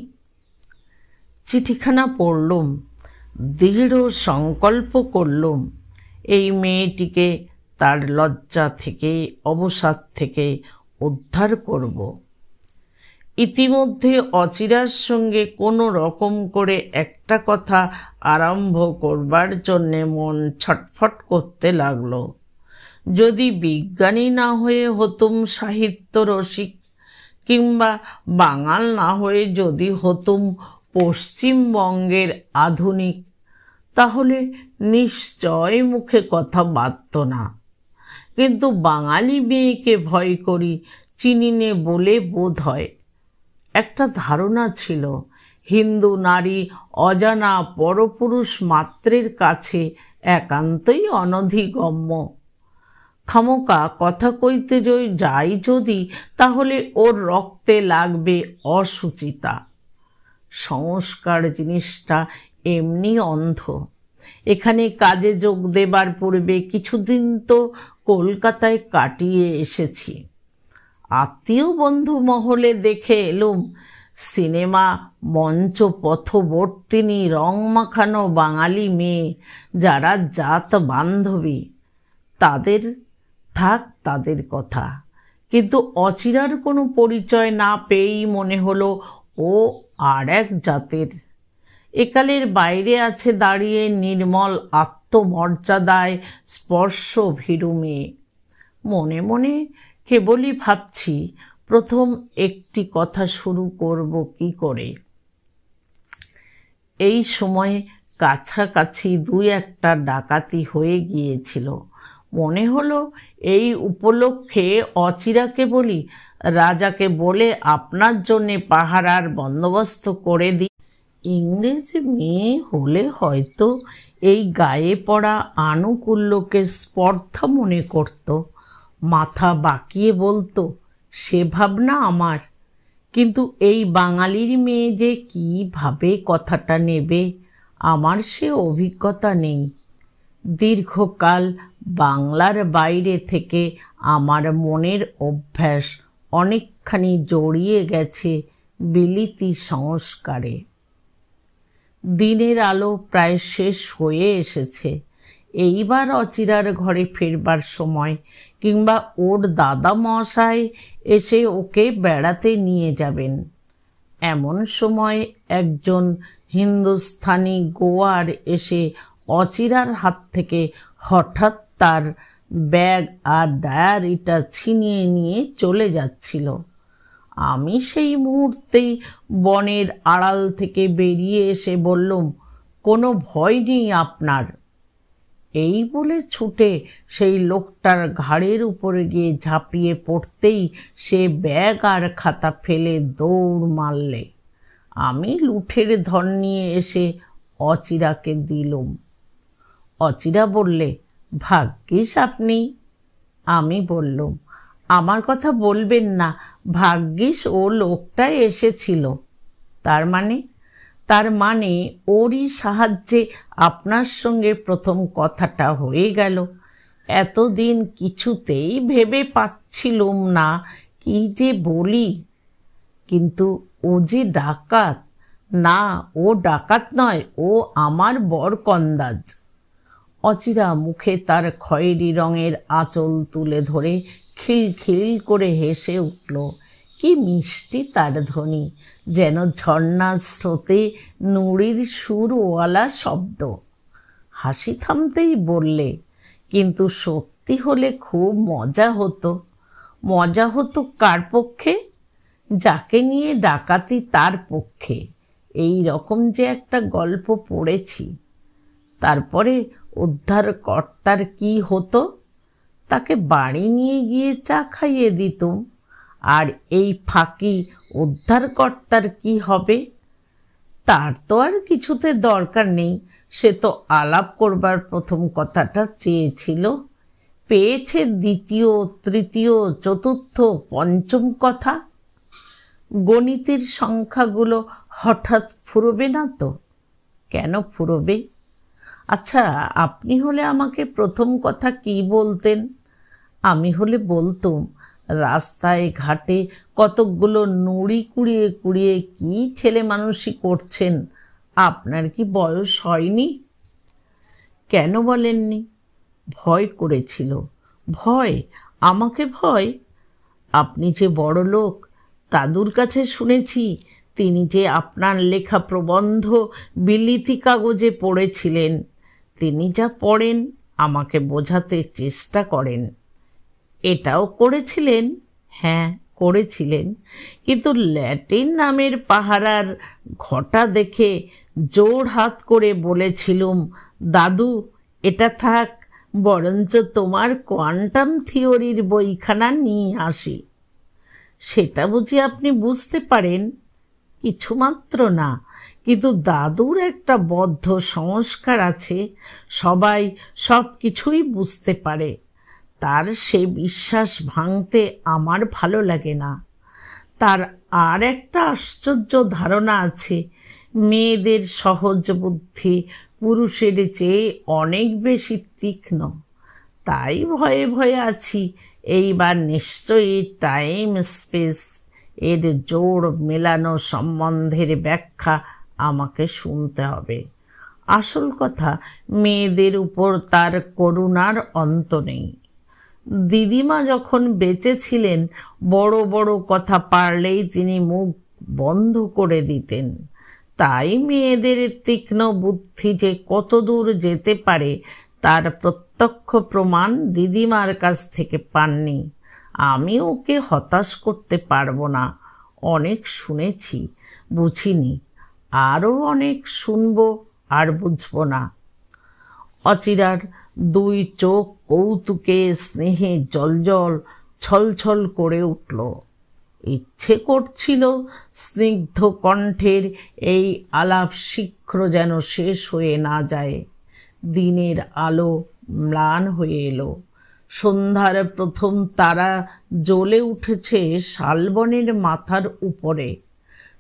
চিঠিখানা পড়লুম, দৃঢ় সংকল্প করলুম এই মেয়েটিকে তার লজ্জা থেকে, অবসাদ থেকে উদ্ধার করব। ইতিমধ্যে অচিরার সঙ্গে কোনো রকম করে একটা কথা আরম্ভ করবার জন্যে মন ছটফট করতে লাগলো। যদি বিজ্ঞানী না হয়ে হতুম সাহিত্য রসিক, কিংবা বাঙাল না হয়ে যদি হতুম পশ্চিমবঙ্গের আধুনিক, তাহলে নিশ্চয় মুখে কথা বাধত না। কিন্তু বাঙালি মেয়েকে ভয় করি, চিনি নে বলে বোধ হয়। একটা ধারণা ছিল হিন্দু নারী অজানা পরপুরুষ মাত্রের কাছে একান্তই অনধিগম্য। খামোকা কথা কইতে যাই যদি, তাহলে ওর রক্তে লাগবে অসুচিতা। সংস্কার জিনিসটা এমনি অন্ধ। এখানে কাজে যোগ দেবার পূর্বে কিছুদিন তো কলকাতায় কাটিয়ে এসেছি। আত্মীয় বন্ধু মহলে দেখে এলুম সিনেমা মঞ্চ পথবর্তিনী রং মাখানো বাঙালি মেয়ে যারা জাত বান্ধবী, তাদের থাক তাদের কথা। কিন্তু অচিরার কোনো পরিচয় না পেয়েই মনে হলো ও আর এক জাতের। একালের বাইরে আছে দাঁড়িয়ে নির্মল আত্মমর্যাদায় স্পর্শ ভীরু মেয়ে। মনে মনে কেবলই ভাবছি প্রথম একটি কথা শুরু করব কি করে। এই সময়ে কাছাকাছি দুই একটা ডাকাতি হয়ে গিয়েছিল। মনে হলো এই উপলক্ষে অচিরাকে বলি, রাজাকে বলে আপনার জন্যে পাহারার বন্দোবস্ত করে দিই। ইংরেজ মেয়ে হলে হয়তো এই গায়ে পড়া আনুকূল্যকে স্পর্ধা মনে করত, মাথা বাঁকিয়ে বলতো, সে ভাবনা আমার। কিন্তু এই বাঙালির মেয়ে যে কীভাবে কথাটা নেবে আমার সে অভিজ্ঞতা নেই। দীর্ঘকাল বাংলার বাইরে থেকে আমার মনের অভ্যাস অনেকখানি জড়িয়ে গেছে বিলিতি সংস্কারে। দিনের আলো প্রায় শেষ হয়ে এসেছে। এইবার অচিরার ঘরে ফেরবার সময়, কিংবা ওর দাদা মশাই এসে ওকে বেড়াতে নিয়ে যাবেন, এমন সময় একজন হিন্দুস্থানি গোয়ার এসে অচিরার হাত থেকে হঠাৎ তার ব্যাগ আর ডায়েরিটা ছিনিয়ে নিয়ে চলে যাচ্ছিল। আমি সেই মুহূর্তেই বনের আড়াল থেকে বেরিয়ে এসে বললুম, কোনো ভয় নেই আপনার। এই বলে ছুটে সেই লোকটার ঘাড়ের উপরে গিয়ে ঝাঁপিয়ে পড়তেই সে ব্যাগ আর খাতা ফেলে দৌড় মারলে। আমি লুঠের ধন নিয়ে এসে অচিরাকে দিলুম। অচিরা বললে, ভাগ্যিস আপনি। আমি বললুম, আমার কথা বলবেন না, ভাগ্যিস ও লোকটা এসেছিল। তার মানে ওরই সাহায্যে আপনার সঙ্গে প্রথম কথাটা হয়ে গেল। এতদিন কিছুতেই ভেবে পাচ্ছিলুম না কি যে বলি। কিন্তু ও যে ডাকাত। না, ও ডাকাত নয়, ও আমার বরকন্দাজ। অচিরা মুখে তার খয়েরি রঙের আঁচল তুলে ধরে খিলখিল করে হেসে উঠল। কি মিষ্টি তার ধ্বনি, যেন ঝর্ণার স্রোতে নুড়ির সুরওয়ালা শব্দ। হাসি থামতেই বললে, কিন্তু সত্যি ডাকাতি হলে খুব মজা হতো। মজা হতো কার পক্ষে? যাকে নিয়ে ডাকাতি তার পক্ষে। এই রকম যে একটা গল্প পড়েছি। তারপরে উদ্ধারকর্তার কি হতো? তাকে বাড়ি নিয়ে গিয়ে চা খাইয়ে দিতুম। আর এই ফাঁকি উদ্ধারকর্তার কি হবে? তার তো আর কিছুতে দরকার নেই। সে তো আলাপ করবার প্রথম কথাটা চেয়েছিল, পেয়েছে দ্বিতীয়, তৃতীয়, চতুর্থ, পঞ্চম কথা। গণিতের সংখ্যাগুলো হঠাৎ ফুরবে না তো? কেন ফুরবে? আচ্ছা, আপনি হলে আমাকে প্রথম কথা কি বলতেন? আমি হলে বলতুম, রাস্তায় ঘাটে কতকগুলো নুড়ি কুড়িয়ে কুড়িয়ে কি ছেলে মানুষই করছেন, আপনার কি বয়স হয়নি? কেন বলেননি? ভয় করেছিল। ভয়? আমাকে ভয়? আপনি যে বড় লোক, দাদুর কাছে শুনেছি তিনি যে আপনার লেখা প্রবন্ধ বিলিতি কাগজে পড়েছিলেন। তিনি যা পড়েন আমাকে বোঝাতে চেষ্টা করেন। এটাও করেছিলেন? হ্যাঁ, করেছিলেন। কিন্তু ল্যাটিন নামের পাহারার ঘটা দেখে জোর হাত করে বলেছিলুম, দাদু এটা থাক, বরঞ্চ তোমার কোয়ান্টাম থিওরির বইখানা নিয়ে আসি। সেটা বুঝি আপনি বুঝতে পারেন? কিছুমাত্র না, কিন্তু দাদুর একটা বদ্ধ সংস্কার আছে, সবাই সব কিছুই বুঝতে পারে। তার সে বিশ্বাস ভাঙতে আমার ভালো লাগে না। তার আর একটা আশ্চর্য ধারণা আছে, মেয়েদের সহজ বুদ্ধি পুরুষের চেয়ে অনেক বেশি তীক্ষ্ণ। তাই ভয়ে ভয়ে আছি, এইবার নিশ্চয়ই টাইম স্পেস এর জোড় মেলানো সম্বন্ধের ব্যাখ্যা আমাকে শুনতে হবে। আসল কথা, মেয়েদের উপর তার করুণার অন্ত নেই। দিদিমা যখন বেঁচে ছিলেন, বড় বড় কথা পারলেই তিনি মুখ বন্ধ করে দিতেন। তাই মেয়েদের তীক্ষ্ণ বুদ্ধি যে কতদূর যেতে পারে তার প্রত্যক্ষ প্রমাণ দিদিমার কাছ থেকে পাননি। আমি ওকে হতাশ করতে পারবো না। অনেক শুনেছি, বুঝিনি, আরও অনেক শুনবো আর বুঝবো না। অচিরার দুই চোখ কৌতুকে স্নেহে জলজল ছলছল করে উঠল। ইচ্ছে করছিল স্নিগ্ধ কণ্ঠের এই আলাপ শীঘ্র যেন শেষ হয়ে না যায়। দিনের আলো ম্লান হয়ে এলো। সন্ধ্যার প্রথম তারা জ্বলে উঠেছে শালবনের মাথার উপরে।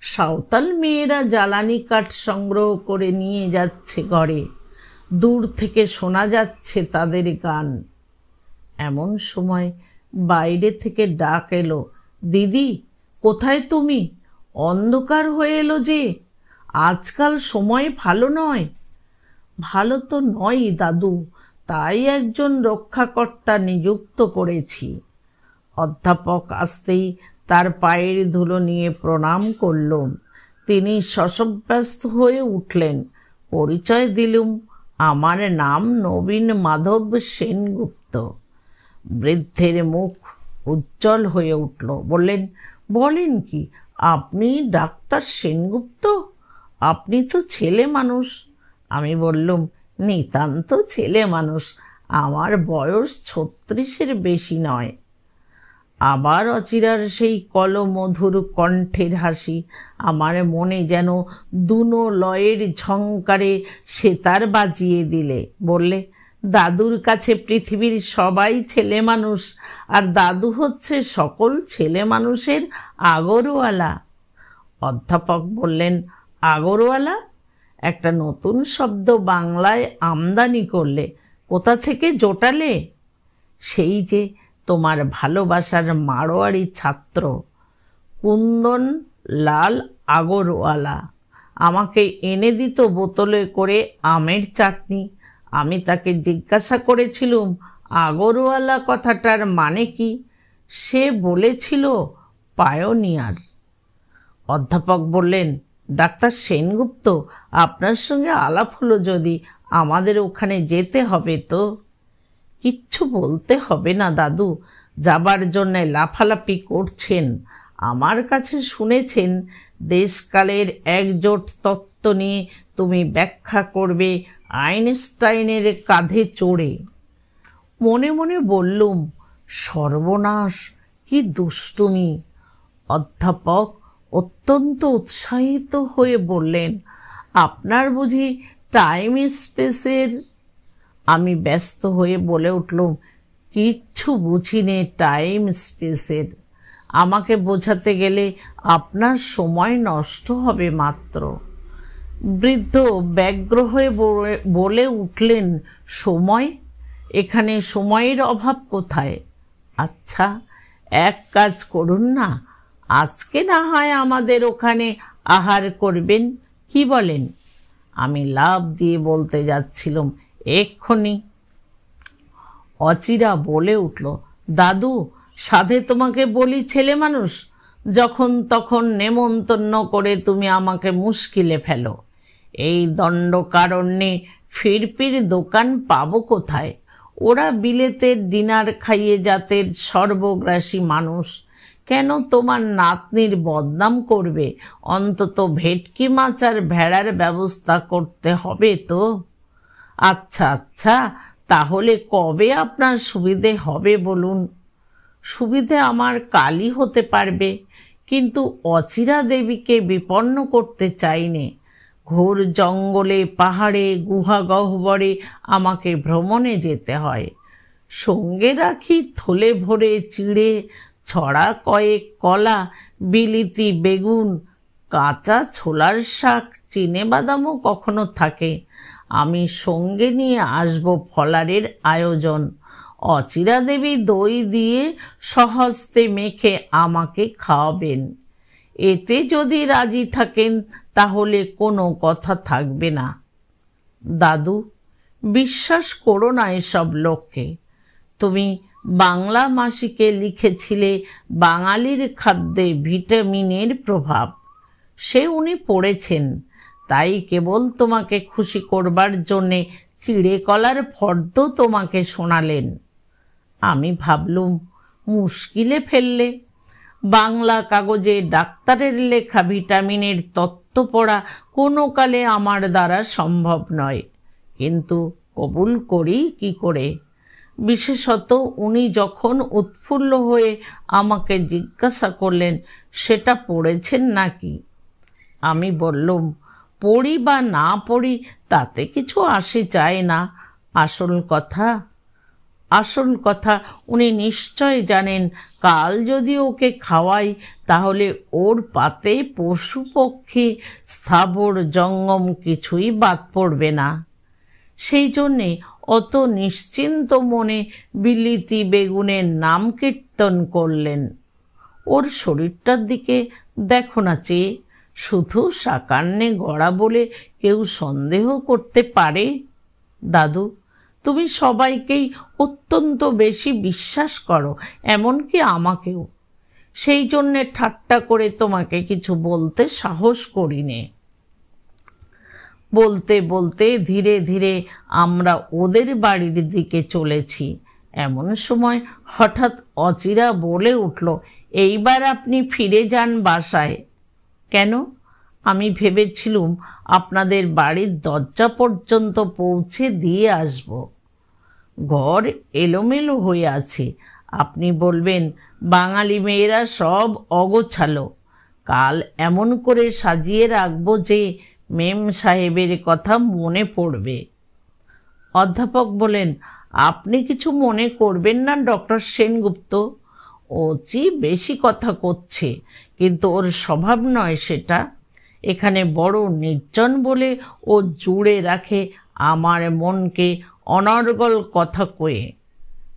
সাঁওতাল মেয়েরা জ্বালানি কাঠ সংগ্রহ করে নিয়ে যাচ্ছে ঘরে। দূর থেকে শোনা যাচ্ছে তাদের গান। এমন সময় বাইরে থেকে ডাক এলো, দিদি কোথায় তুমি? অন্ধকার হয়ে এলো যে, আজকাল সময় ভালো নয়। ভালো তো নয় দাদু, তাই একজন রক্ষাকর্তা নিযুক্ত করেছি। অধ্যাপক আসতেই তার পায়ের ধুলো নিয়ে প্রণাম করলুম। তিনি শশব্যস্ত হয়ে উঠলেন। পরিচয় দিলুম, আমার নাম নবীন মাধব সেনগুপ্ত। বৃদ্ধের মুখ উজ্জ্বল হয়ে উঠল। বললেন, বলেন কি, আপনি ডাক্তার সেনগুপ্ত? আপনি তো ছেলে মানুষ। আমি বললুম, নিতান্ত ছেলে মানুষ, আমার বয়স 36-এর বেশি নয়। আবার অচিরার সেই কলমধুর কণ্ঠের হাসি। আমার মনে যেন দুনো লয়ের ঝংকারে সেতার বাজিয়ে দিলে। বললে, দাদুর কাছে পৃথিবীর সবাই ছেলে মানুষ, আর দাদু হচ্ছে সকল ছেলে মানুষের আগরওয়ালা। অধ্যাপক বললেন, আগরওয়ালা? একটা নতুন শব্দ বাংলায় আমদানি করলে, কোথা থেকে জোটালে? সেই যে তোমার ভালোবাসার মারোয়ারি ছাত্র কুন্দন লাল আগরওয়ালা আমাকে এনে দিত বোতলে করে আমের চাটনি। আমি তাকে জিজ্ঞাসা করেছিলুম, আগরওয়ালা কথাটার মানে কি? সে বলেছিল, পায়োনিয়ার। অধ্যাপক বললেন, ডাক্তার সেনগুপ্ত, আপনার সঙ্গে আলাপ হলো যদি, আমাদের ওখানে যেতে হবে তো। কিচ্ছু বলতে হবে না দাদু, যাবার জন্যে লাফালাফি করছেন। আমার কাছে শুনেছেন দেশকালের একজোট তত্ত্ব নিয়ে তুমি ব্যাখ্যা করবে আইনস্টাইনের কাঁধে চড়ে। মনে মনে বললুম, সর্বনাশ, কি দুষ্টুমি। অধ্যাপক অত্যন্ত উৎসাহিত হয়ে বললেন, আপনার বুঝি টাইম স্পেসের? আমি ব্যস্ত হয়ে বলে উঠলুম, কিচ্ছু বুঝি নে টাইম স্পেসের। আমাকে বোঝাতে গেলে আপনার সময় নষ্ট হবে মাত্র। বৃদ্ধ ব্যগ্র হয়ে বলে উঠলেন, সময়? এখানে সময়ের অভাব কোথায়? আচ্ছা, এক কাজ করুন না, আজকে না হয় আমাদের ওখানে আহার করবেন, কি বলেন? আমি লাফ দিয়ে বলতে যাচ্ছিলাম, এক্ষুনি। অচিরা বলে উঠল, দাদু, সাধে তোমাকে বলি ছেলে মানুষ, যখন তখন নেমন্তন্ন করে তুমি আমাকে মুশকিলে ফেলো। এই দণ্ডকারণ্যে ফিরপির দোকান পাবো কোথায়? ওরা বিলেতের ডিনার খাইয়ে জাতের সর্বগ্রাসী মানুষ। কেন তোমার নাতনির বদনাম করবে? অন্তত ভেটকি মাছ আর ভেড়ার ব্যবস্থা করতে হবে তো। আচ্ছা আচ্ছা, তাহলে কবে আপনার সুবিধে হবে বলুন? সুবিধে আমার কালই হতে পারবে, কিন্তু অচিরা দেবীকে বিপন্ন করতে চাইনে। ঘোর জঙ্গলে, পাহাড়ে, গুহা গহ্বরে আমাকে ভ্রমণে যেতে হয়। সঙ্গে রাখি থলে ভরে চিড়ে, ছড়া কয়েক কলা, বিলিতি বেগুন, কাঁচা ছোলার শাক, চিনেবাদামও কখনো থাকে। আমি সঙ্গে নিয়ে আসব ফলারের আয়োজন। অচিরা দেবী দই দিয়ে সহস্তে মেখে আমাকে খাওয়াবেন। এতে যদি রাজি থাকেন তাহলে কোনো কথা থাকবে না। দাদু, বিশ্বাস করো না এসব লোককে। তুমি বাংলা মাসিকে লিখেছিলে বাঙালির খাদ্যে ভিটামিনের প্রভাব, সে উনি পড়েছেন, তাই কেবল তোমাকে খুশি করবার জন্যে চিড়ে কলার ফর্দ তোমাকে শোনালেন। আমি ভাবলুম, মুশকিলে ফেললে। বাংলা কাগজে ডাক্তারের লেখা ভিটামিনের তত্ত্ব পড়া কোনো কালে আমার দ্বারা সম্ভব নয়, কিন্তু কবুল করি কি করে? বিশেষত উনি যখন উৎফুল্ল হয়ে আমাকে জিজ্ঞাসা করলেন, সেটা পড়েছেন নাকি? আমি বললুম, পড়ি বা না পড়ি তাতে কিছু আসে যায় না। আসল কথা উনি নিশ্চয় জানেন, কাল যদি ওকে খাওয়াই তাহলে ওর পাতে পশু পক্ষী স্থাবর জঙ্গম কিছুই বাদ পড়বে না। সেই জন্যে অত নিশ্চিন্ত মনে বিলিতি বেগুনের নাম কীর্তন করলেন। ওর শরীরটার দিকে দেখো না চেয়ে, শুধু সাকান্নে গড়া বলে কেউ সন্দেহ করতে পারে? দাদু, তুমি সবাইকেই অত্যন্ত বেশি বিশ্বাস করো, এমনকি আমাকেও। সেই জন্যে ঠাট্টা করে তোমাকে কিছু বলতে সাহস করিনে। বলতে বলতে ধীরে ধীরে আমরা ওদের বাড়ির দিকে চলেছি। এমন সময় হঠাৎ অচিরা বলে উঠল, এইবার আপনি ফিরে যান বাসায়। কেন? আমি ভেবেছিলুম আপনাদের বাড়ির দরজা পর্যন্ত পৌঁছে দিয়ে আসব। ঘর এলোমেলো হয়ে আছে, আপনি বলবেন বাঙালি মেয়েরা সব অগোছালো। কাল এমন করে সাজিয়ে রাখবো যে মেম সাহেবের কথা মনে পড়বে। অধ্যাপক বলেন, আপনি কিছু মনে করবেন না ডক্টর সেনগুপ্ত, ওচি বেশি কথা করছে, কিন্তু ওর স্বভাব নয় সেটা। এখানে বড় নির্জন বলে ও জুড়ে রাখে আমার মনকে অনর্গল কথা কয়ে।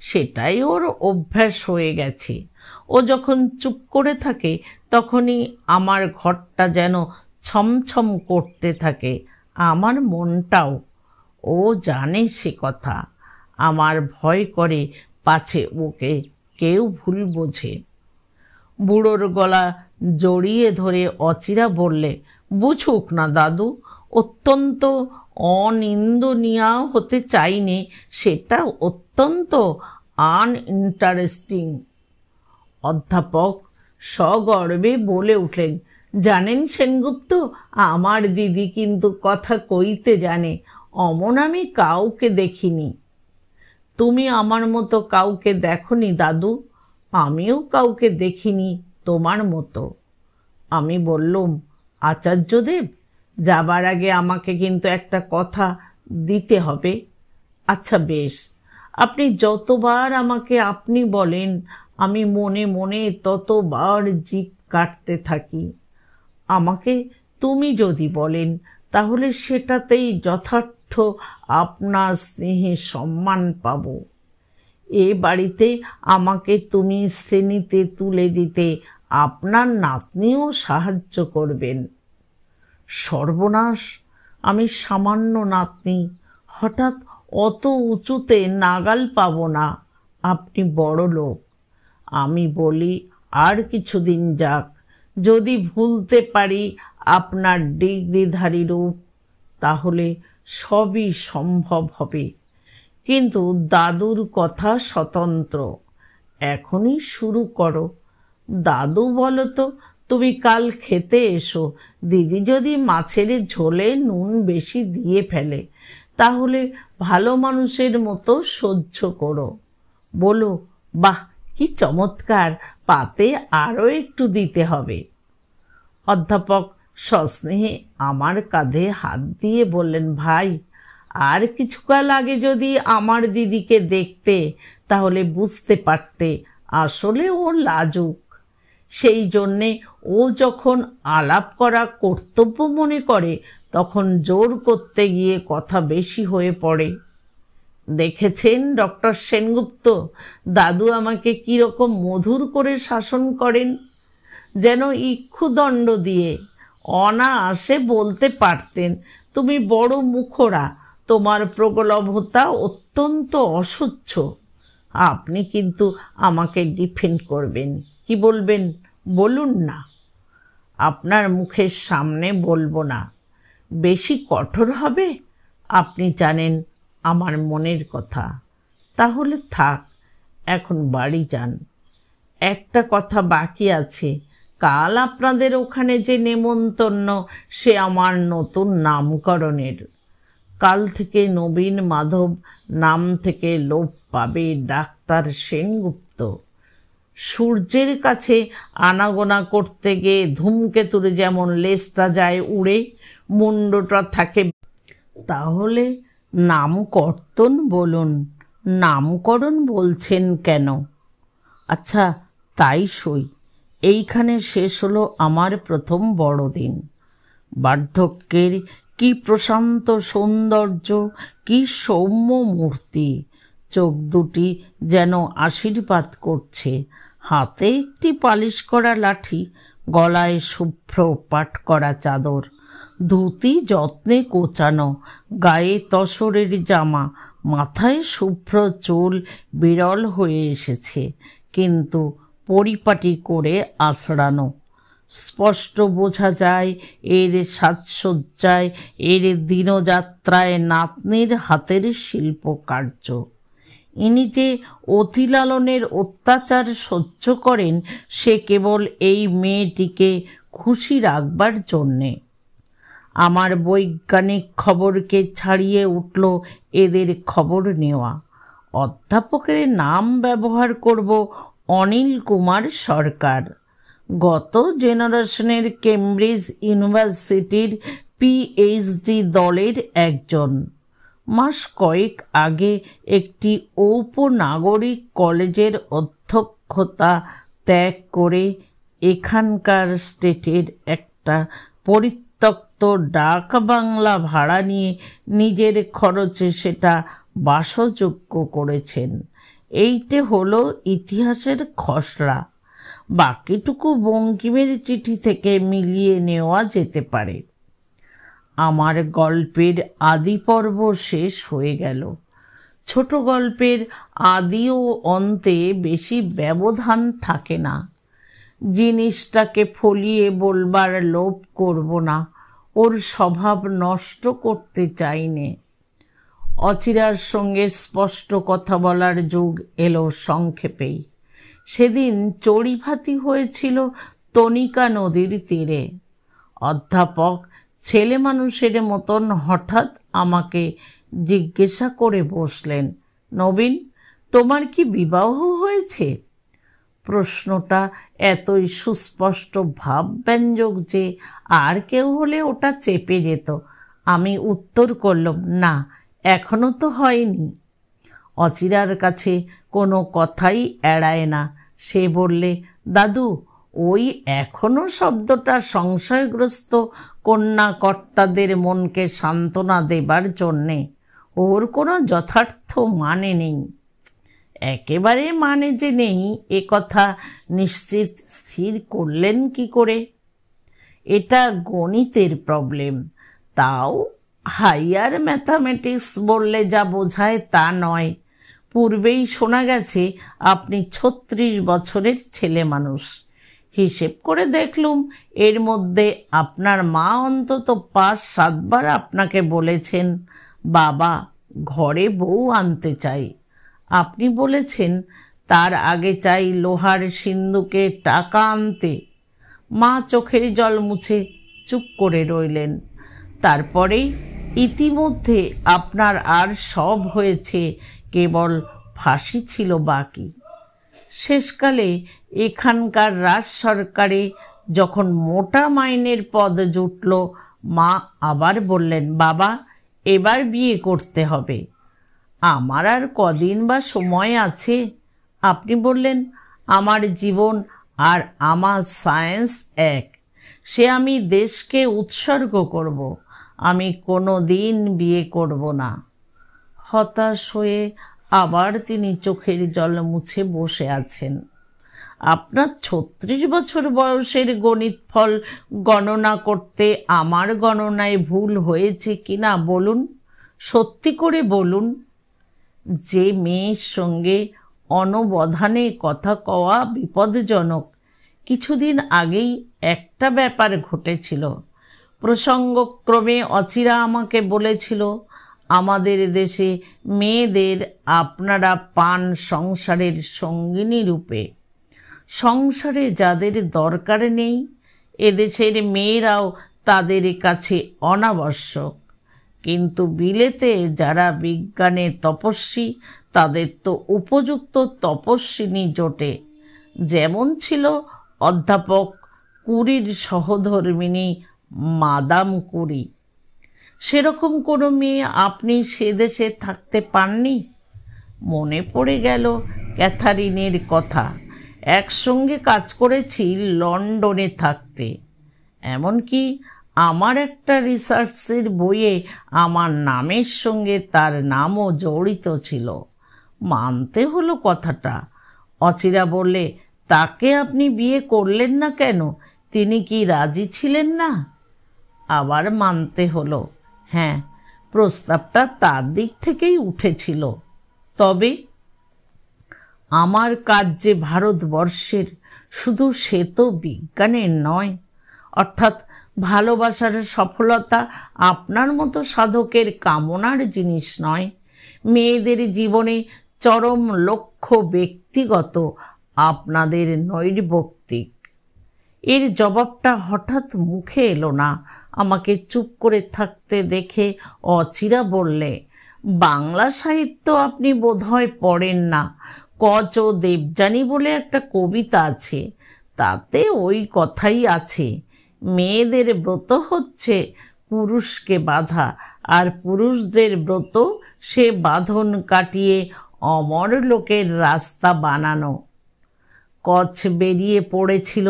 সেটাই ওর অভ্যাস হয়ে গেছে। ও যখন চুপ করে থাকে তখনই আমার ঘরটা যেন ছমছম করতে থাকে, আমার মনটাও। ও জানে সে কথা। আমার ভয় করে পাছে ওকে কেউ ভুল বোঝে। বুড়োর গলা জড়িয়ে ধরে অচিরা বললে, বুঝুক না দাদু, অত্যন্ত অনিন্দনীয় হতে চাইনি, সেটা অত্যন্ত আনইন্টারেস্টিং। অধ্যাপক সগর্বে বলে উঠলেন, জানেন সেনগুপ্ত, আমার দিদি কিন্তু কথা কইতে জানে, অমন আমি কাউকে দেখিনি। তুমি আমার মতো কাউকে দেখনি দাদু, আমিও কাউকে দেখিনি তোমার মতো। আমি বললুম, আচার্যদেব, যাবার আগে আমাকে কিন্তু একটা কথা দিতে হবে। আচ্ছা বেশ, আপনি যতবার আমাকে আপনি বলেন আমি মনে মনে ততবার জিভ কাটতে থাকি। আমাকে তুমি যদি বলেন তাহলে সেটাতেই যথার্থ আপনার স্নেহে সম্মান পাব। এ বাড়িতে আমাকে তুমি শ্রেণীতে তুলে দিতে আপনার নাতনিও সাহায্য করবেন। সর্বনাশ, আমি সামান্য নাতনি, হঠাৎ অত উঁচুতে নাগাল পাব না। আপনি বড় লোক। আমি বলি আর কিছুদিন যাক, যদি ভুলতে পারি আপনার ডিগ্রিধারী রূপ, তাহলে সবই সম্ভব হবে। কিন্তু দাদুর কথা স্বতন্ত্র, এখনই শুরু করো। দাদু বলো তো, তুমি কাল খেতে এসো, দিদি যদি মাছের ঝোলে নুন বেশি দিয়ে ফেলে তাহলে ভালো মানুষের মতো সহ্য করো। বলো, বাহ কি চমৎকার, পাতে আরও একটু দিতে হবে। অধ্যাপক সস্নেহে আমার কাঁধে হাত দিয়ে বললেন, ভাই, আর কিছুকাল আগে যদি আমার দিদিকে দেখতে তাহলে বুঝতে পারতে আসলে ও লাজুক। সেই জন্যে ও যখন আলাপ করা কর্তব্য মনে করে তখন জোর করতে গিয়ে কথা বেশি হয়ে পড়ে। দেখেছেন ডক্টর সেনগুপ্ত, দাদু আমাকে কীরকম মধুর করে শাসন করেন, যেন ইক্ষুদণ্ড দিয়ে। অনায়াসে বলতে পারতেন, তুমি বড় মুখরা, তোমার প্রগলভতা অত্যন্ত অসহ্য। আপনি কিন্তু আমাকে ডিফেন্ড করবেন, কি বলবেন বলুন না। আপনার মুখের সামনে বলবো না, বেশি কঠোর হবে। আপনি জানেন আমার মনের কথা। তাহলে থাক, এখন বাড়ি যান। একটা কথা বাকি আছে, কাল আপনাদের ওখানে যে নেমন্তন্ন, সে আমার নতুন নামকরণের। কাল থেকে নবীন মাধব নাম থেকে লোপ পাবে ডাক্তার সেনগুপ্ত। সূর্যের কাছে আনাগোনা করতে গিয়ে ধূমকেতুর যেমন লেজটা যায় উড়ে, মুন্ডটা থাকে। তাহলে নামকর্তন বলুন, নামকরণ বলছেন কেন? আচ্ছা তাই সই। এইখানে শেষ হলো আমার প্রথম বড়দিন। বার্ধক্যের কি প্রশান্ত সৌন্দর্য, কি সৌম্য মূর্তি। চোখ দুটি যেন আশীর্বাদ করছে, হাতে একটি পালিশ করা লাঠি, গলায় শুভ্র পাট করা চাদর, ধুতি যত্নে কোচানো, গায়ে তসরের জামা, মাথায় শুভ্র চুল বিরল হয়ে এসেছে, কিন্তু পরিপাটি করে আঁচড়ানো। স্পষ্ট বোঝা যায় এর সাজসজ্জায়, এর দিনযাত্রায় নাতনির হাতের শিল্পকার্য। ইনি যে অতিলালনের অত্যাচার সহ্য করেন সে কেবল এই মেয়েটিকে খুশি রাখবার জন্যে। আমার বৈজ্ঞানিক খবরকে ছাড়িয়ে উঠল এদের খবর নেওয়া। অধ্যাপকের নাম ব্যবহার করব অনিল কুমার সরকার। গত জেনারেশনের কেমব্রিজ ইউনিভার্সিটির পিএইচডি দলের একজন। মাস কয়েক আগে একটি ঔপনাগরিক কলেজের অধ্যক্ষতা ত্যাগ করে এখানকার স্টেটের একটা পরিত্যক্ত ডাক বাংলা ভাড়া নিয়ে নিজের খরচে সেটা বাসযোগ্য করেছেন। এইটে হলো ইতিহাসের খসড়া। বাকিটুকু বঙ্কিমের চিঠি থেকে মিলিয়ে নেওয়া যেতে পারে। আমার গল্পের আদি পর্ব শেষ হয়ে গেল। ছোট গল্পের আদি ও অন্তে বেশি ব্যবধান থাকে না। জিনিসটাকে ফলিয়ে বলবার লোভ করব না, ওর স্বভাব নষ্ট করতে চাইনে। অচিরার সঙ্গে স্পষ্ট কথা বলার যুগ এলো সংক্ষেপেই। সেদিন চড়িভাতি হয়েছিল তনিকা নদীর তীরে। অধ্যাপক ছেলে মানুষের মতন হঠাৎ আমাকে জিজ্ঞাসা করে বসলেন, নবীন, তোমার কি বিবাহ হয়েছে? প্রশ্নটা এতই সুস্পষ্ট ভাবব্যঞ্জক যে আর কেউ হলে ওটা চেপে যেত। আমি উত্তর করলাম, না, এখনো তো হয়নি। অচিরার কাছে কোনো কথাই এড়ায় না। সে বললে, দাদু, ওই এখনো শব্দটা সংশয়গ্রস্ত কন্যাকর্তাদের মনকে সান্ত্বনা দেবার জন্যে। ওর কোনো যথার্থ মানে নেই। একেবারে মানে যে নেই এ কথা নিশ্চিত স্থির করলেন কি করে? এটা গণিতের প্রবলেম। তাও হাইয়ার ম্যাথামেটিক্স বললে যা বোঝায় তা নয়। পূর্বেই শোনা গেছে আপনি 36 বছরের ছেলে মানুষ। হিসেব করে দেখলুম এর মধ্যে আপনার মা অন্তত 5-7 বার আপনাকে বলেছেন, বাবা, ঘরে বউ আনতে চাই। আপনি বলেছেন, তার আগে চাই লোহার সিন্দুকে টাকা আনতে। মা চোখের জল মুছে চুপ করে রইলেন। তারপরেই ইতিমধ্যে আপনার আর সব হয়েছে, কেবল ফাঁসি ছিল বাকি। শেষকালে এখানকার রাজ সরকারে যখন মোটা মাইনের পদ জুটল, মা আবার বললেন, বাবা, এবার বিয়ে করতে হবে। আমার আর কদিন বা সময় আছে? আপনি বললেন, আমার জীবন আর আমার সায়েন্স এক, সে আমি দেশকে উৎসর্গ করব। আমি কোনো দিন বিয়ে করব না। হতাশ হয়ে আবার তিনি চোখের জল মুছে বসে আছেন। আপনার 36 বছর বয়সের গণিত ফল গণনা করতে আমার গণনায় ভুল হয়েছে কিনা বলুন, সত্যি করে বলুন। যে মেয়ের সঙ্গে অনবধানে কথা কওয়া বিপদজনক। কিছুদিন আগেই একটা ব্যাপার ঘটেছিল। প্রসঙ্গক্রমে অচিরা আমাকে বলেছিল, আমাদের দেশে মেয়েদের আপনারা পান সংসারের সঙ্গিনী রূপে। সংসারে যাদের দরকার নেই, এদেশের মেয়েরাও তাদের কাছে অনাবশ্যক। কিন্তু বিলেতে যারা বিজ্ঞানে তপস্বী, তাদের তো উপযুক্ত তপস্বিনী জোটে। যেমন ছিল অধ্যাপক কুরির সহধর্মিণী মাদাম কুরি। সেরকম কোনো মেয়ে আপনি সে দেশে থাকতে পাননি? মনে পড়ে গেল ক্যাথারিনের কথা। একসঙ্গে কাজ করেছি লন্ডনে থাকতে। এমনকি আমার একটা রিসার্চের বইয়ে আমার নামের সঙ্গে তার নামও জড়িত ছিল। মানতে হলো কথাটা। অচিরা বললে, তাকে আপনি বিয়ে করলেন না কেন? তিনি কি রাজি ছিলেন না? আবার মানতে হলো, হ্যাঁ, প্রস্তাবটা তার দিক থেকেই উঠেছিল। তবে আমার কাজ যে ভারতবর্ষের, শুধু সে তো বিজ্ঞানের নয়। অর্থাৎ ভালোবাসার সফলতা আপনার মতো সাধকের কামনার জিনিস নয়। মেয়েদের জীবনে চরম লক্ষ্য ব্যক্তিগত, আপনাদের নৈর্ব্যক্তিক। এর জবাবটা হঠাৎ মুখে এলো না। আমাকে চুপ করে থাকতে দেখে অচিরা বললে, বাংলা সাহিত্য আপনি বোধহয় পড়েন না। কচ ও দেবযানী বলে একটা কবিতা আছে, তাতে ওই কথাই আছে। মেয়েদের ব্রত হচ্ছে পুরুষকে বাঁধা, আর পুরুষদের ব্রত সে বাঁধন কাটিয়ে অমর লোকের রাস্তা বানানো। কচ বেরিয়ে পড়েছিল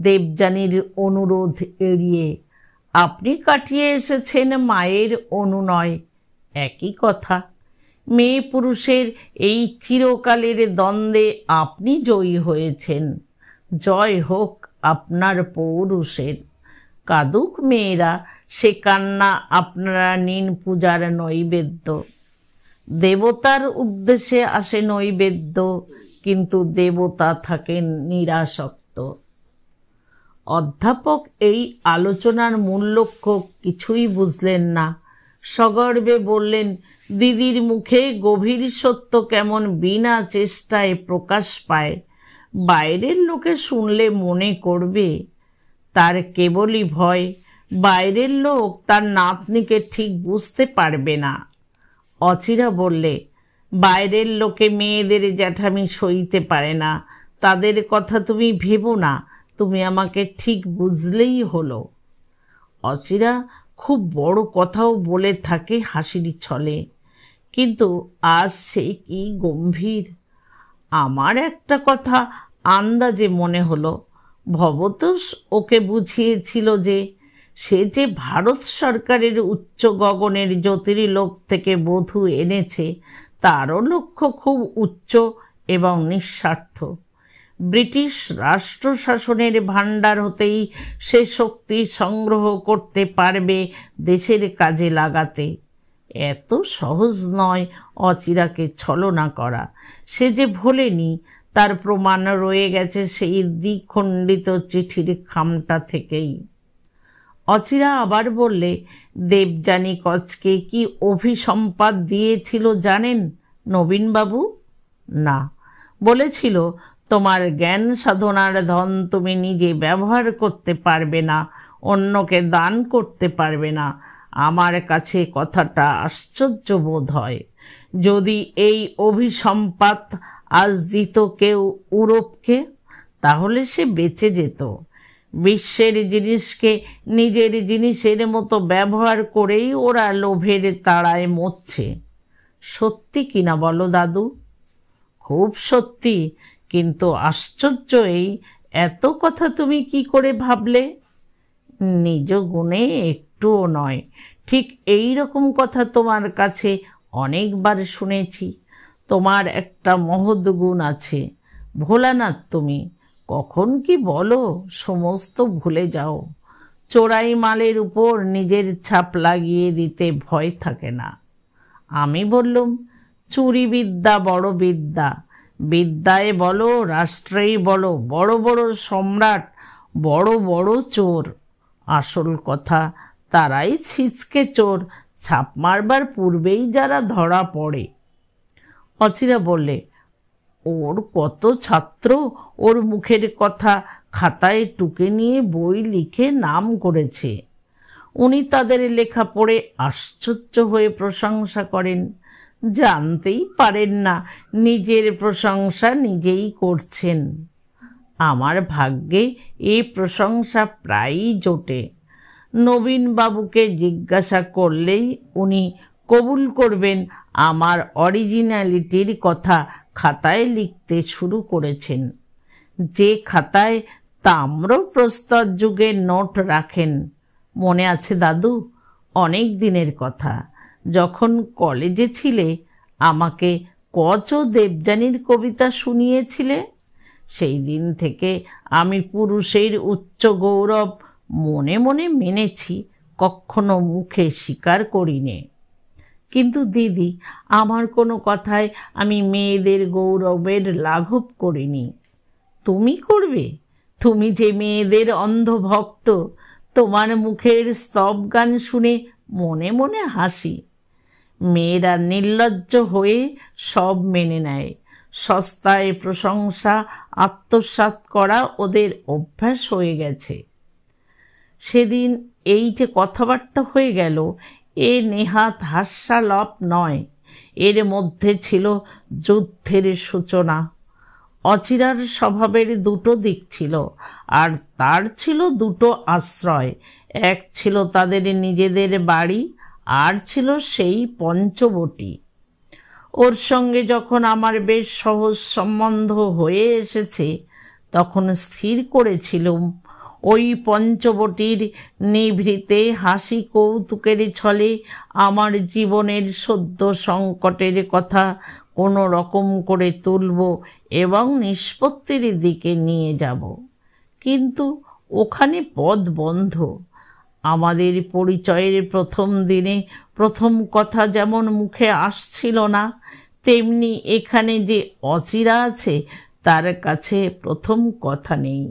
দেবযানীর অনুরোধ এড়িয়ে। আপনি কাটিয়ে এসেছেন মায়ের অনুনয়। একই কথা। মেয়ে পুরুষের এই চিরকালের দ্বন্দ্বে আপনি জয়ী হয়েছেন। জয় হোক আপনার পৌরুষের। কাঁদুক মেয়েরা, সে কান্না আপনারা নিন পূজার নৈবেদ্য। দেবতার উদ্দেশ্যে আসে নৈবেদ্য, কিন্তু দেবতা থাকেন নিরাসক্ত। অধ্যাপক এই আলোচনার মূল লক্ষ্য কিছুই বুঝলেন না। সগর্বে বললেন, দিদির মুখে গভীর সত্য কেমন বিনা চেষ্টায় প্রকাশ পায়। বাইরের লোকে শুনলে মনে করবে তার কেবলই ভয়, বাইরের লোক তার নাতনিকে ঠিক বুঝতে পারবে না। অচিরা বললে, বাইরের লোকে মেয়েদের জ্যাঠামি সইতে পারে না, তাদের কথা তুমি ভেবো না, তুমি আমাকে ঠিক বুঝলেই হলো। অচিরা খুব বড় কথাও বলে থাকে হাসির ছলে, কিন্তু আজ সে কি গম্ভীর। আমার একটা কথা আন্দাজে মনে হলো, ভবতোষ ওকে বুঝিয়েছিল যে সে যে ভারত সরকারের উচ্চ গগনের জ্যোতির্লোক থেকে বধূ এনেছে তারও লক্ষ্য খুব উচ্চ এবং নিঃস্বার্থ। ব্রিটিশ রাষ্ট্রশাসনের ভাণ্ডার হতেই সে শক্তি সংগ্রহ করতে পারবে দেশের কাজে লাগাতে। এত সহজ নয় অচিরাকে ছলনা করা। সে যে ভোলেনি তার প্রমাণ রয়ে গেছে সেই দ্বিখণ্ডিত চিঠির খামটা থেকেই। অচিরা আবার বললে, দেবযানী কচকে কি অভিসম্পাদ দিয়েছিল জানেন নবীনবাবু? না, বলেছিল তোমার জ্ঞান সাধনার ধন তুমি নিজে ব্যবহার করতে পারবে না, অন্যকে দান করতে পারবে না। আমার কাছে কথাটা আশ্চর্য বোধ হয়। যদি এই অভিসম্পাত আজ দিত কেউ ইউরোপকে, তাহলে সে বেঁচে যেত। বিশ্বের জিনিসকে নিজের জিনিসের মতো ব্যবহার করেই ওরা লোভের তাড়ায় মরছে। সত্যি কিনা বলো দাদু? খুব সত্যি, কিন্তু আশ্চর্য এই, এত কথা তুমি কি করে ভাবলে? নিজ গুণে একটুও নয়, ঠিক এই রকম কথা তোমার কাছে অনেকবার শুনেছি। তোমার একটা মহৎ গুণ আছে, ভোলানাথ তুমি। কখন কি বলো সমস্ত ভুলে যাও। চোরাই মালের উপর নিজের ছাপ লাগিয়ে দিতে ভয় থাকে না। আমি বললুম, চুরি বিদ্যা বড় বিদ্যা, বিদ্যায় বলো রাষ্ট্রেই বলো, বড় বড় সম্রাট, বড় বড় চোর। আসল কথা তারাই ছিচকে চোর, ছাপ মারবার পূর্বেই যারা ধরা পড়ে। অচিরা বললে, ওর কত ছাত্র ওর মুখের কথা খাতায় টুকে নিয়ে বই লিখে নাম করেছে। উনি তাদের লেখা পড়ে আশ্চর্য হয়ে প্রশংসা করেন, জানতেই পারেন না নিজের প্রশংসা নিজেই করছেন। আমার ভাগ্যে এই প্রশংসা প্রায়ই জোটে। নবীনবাবুকে জিজ্ঞাসা করলেই উনি কবুল করবেন আমার অরিজিনালিটির কথা খাতায় লিখতে শুরু করেছেন। যে খাতায় তাম্রপ্রস্তর যুগের নোট রাখেন। মনে আছে দাদু, অনেক দিনের কথা, যখন কলেজে ছিলে আমাকে কচ ও দেবযানীর কবিতা শুনিয়েছিলে। সেই দিন থেকে আমি পুরুষের উচ্চ গৌরব মনে মনে মেনেছি, কখনো মুখে স্বীকার করিনে। কিন্তু দিদি, আমার কোনো কথায় আমি মেয়েদের গৌরবের লাঘব করিনি। তুমি করবে? তুমি যে মেয়েদের অন্ধভক্ত, তোমার মুখের স্তব গান শুনে মনে মনে হাসি। মেয়েরা নির্লজ্জ হয়ে সব মেনে নেয়। সস্তায় প্রশংসা আত্মসাৎ করা ওদের অভ্যাস হয়ে গেছে। সেদিন এই যে কথাবার্তা হয়ে গেল, এ নেহাত হাস্যালাপ নয়, এর মধ্যে ছিল যুদ্ধের সূচনা। অচিরার স্বভাবের দুটো দিক ছিল, আর তার ছিল দুটো আশ্রয়। এক ছিল তাদের নিজেদের বাড়ি, আর ছিল সেই পঞ্চবটী। ওর সঙ্গে যখন আমার বেশ সহজ সম্বন্ধ হয়ে এসেছে, তখন স্থির করেছিলুম ওই পঞ্চবটির নিভৃতে হাসি কৌতুকের ছলে আমার জীবনের সদ্য সংকটের কথা কোনো রকম করে তুলব এবং নিষ্পত্তির দিকে নিয়ে যাব। কিন্তু ওখানে পথ বন্ধ। আমাদের পরিচয়ের প্রথম দিনে প্রথম কথা যেমন মুখে আসছিল না, তেমনি এখানে যে অচিরা আছে তার কাছে প্রথম কথা নেই।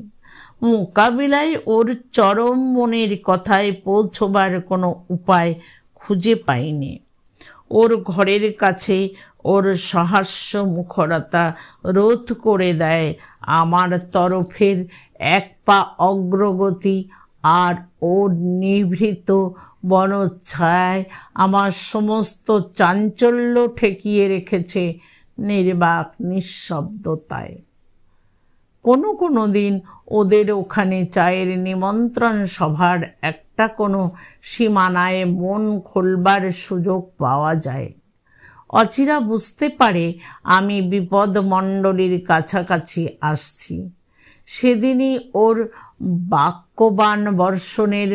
মোকাবিলায় ওর চরম মনের কথায় পৌঁছবার কোনো উপায় খুঁজে পাইনি। ওর ঘরের কাছে ওর সহাস্য মুখরতা রোধ করে দেয় আমার তরফের এক পা অগ্রগতি, আর ওর নিভৃত বনচ্ছায়ায় আমার সমস্ত চাঞ্চল্য ঠেকিয়ে রেখেছে নির্বাক নিঃশব্দতায়। কোনো দিন ওদের ওখানে চায়ের নিমন্ত্রণ সভার একটা কোনো সীমানায় মন খোলবার সুযোগ পাওয়া যায়। অচিরা বুঝতে পারে আমি বিপদমণ্ডলীর কাছাকাছি আসছি। সেদিনই ওর বাক্যবান বর্ষণের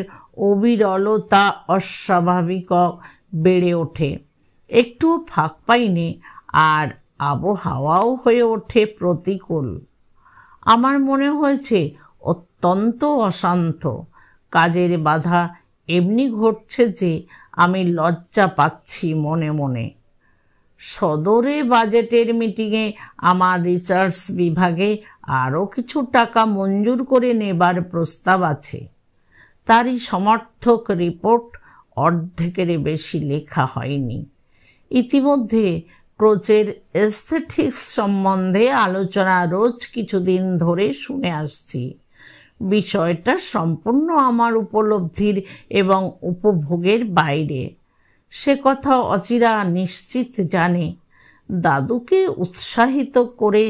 অবিরলতা অস্বাভাবিক বেড়ে ওঠে। একটুও ফাঁক পাইনি, আর আবহাওয়াও হয়ে ওঠে প্রতিকূল। আমার মনে হয়েছে অত্যন্ত অশান্ত। কাজের বাধা এমনি ঘটছে যে আমি লজ্জা পাচ্ছি মনে মনে। সদরে বাজেটের মিটিংয়ে আমার রিসার্চ বিভাগে আরও কিছু টাকা মঞ্জুর করে নেবার প্রস্তাব আছে। তারই সমর্থক রিপোর্ট অর্ধেকের বেশি লেখা হয়নি। ইতিমধ্যে ক্রোচের এস্থেটিক্স সম্বন্ধে আলোচনা রোজ কিছুদিন ধরে শুনে আসছি। বিষয়টা সম্পূর্ণ আমার উপলব্ধির এবং উপভোগের বাইরে। সে কথা অচিরা নিশ্চিত জানে। দাদুকে উৎসাহিত করে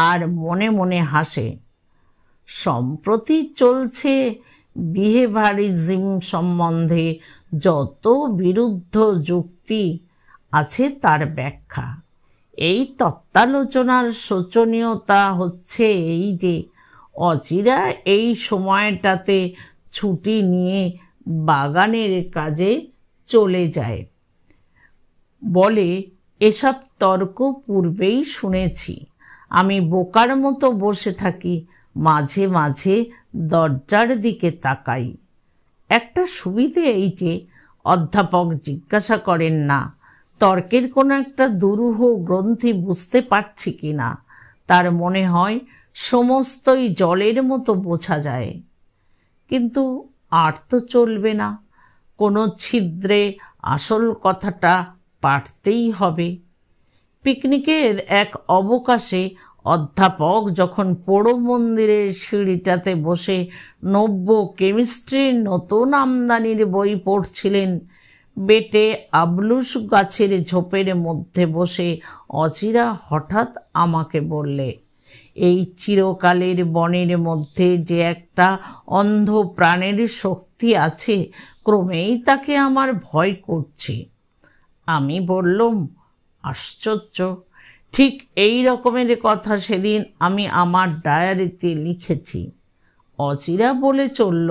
আর মনে মনে হাসে। সম্প্রতি চলছে বিহেভিয়ারিজম সম্বন্ধে যত বিরুদ্ধ যুক্তি আছে তার ব্যাখ্যা। এই তত্ত্বালোচনার শোচনীয়তা হচ্ছে এই যে অচিরা এই সময়টাতে ছুটি নিয়ে বাগানের কাজে চলে যায়। বলে, এসব তর্ক পূর্বেই শুনেছি। আমি বোকার মতো বসে থাকি, মাঝে মাঝে দরজার দিকে তাকাই। একটা সুবিধে এই যে অধ্যাপক জিজ্ঞাসা করেন না তর্কের কোনো একটা দুরূহ গ্রন্থি বুঝতে পারছি কি না। তার মনে হয় সমস্তই জলের মতো বোঝা যায়। কিন্তু আর তো চলবে না, কোনো ছিদ্রে আসল কথাটা পাঠতেই হবে। পিকনিকের এক অবকাশে অধ্যাপক যখন পোড়ো মন্দিরের সিঁড়িটাতে বসে নব্য কেমিস্ট্রির নতুন আমদানির বই পড়ছিলেন, বেটে আবলুস গাছের ঝোপের মধ্যে বসে অচিরা হঠাৎ আমাকে বললে, এই চিরকালের বনের মধ্যে যে একটা অন্ধ প্রাণের শক্তি আছে, ক্রমেই তাকে আমার ভয় করছে। আমি বললুম, আশ্চর্য, ঠিক এই রকমের কথা সেদিন আমি আমার ডায়েরিতে লিখেছি। অচিরা বলে চলল,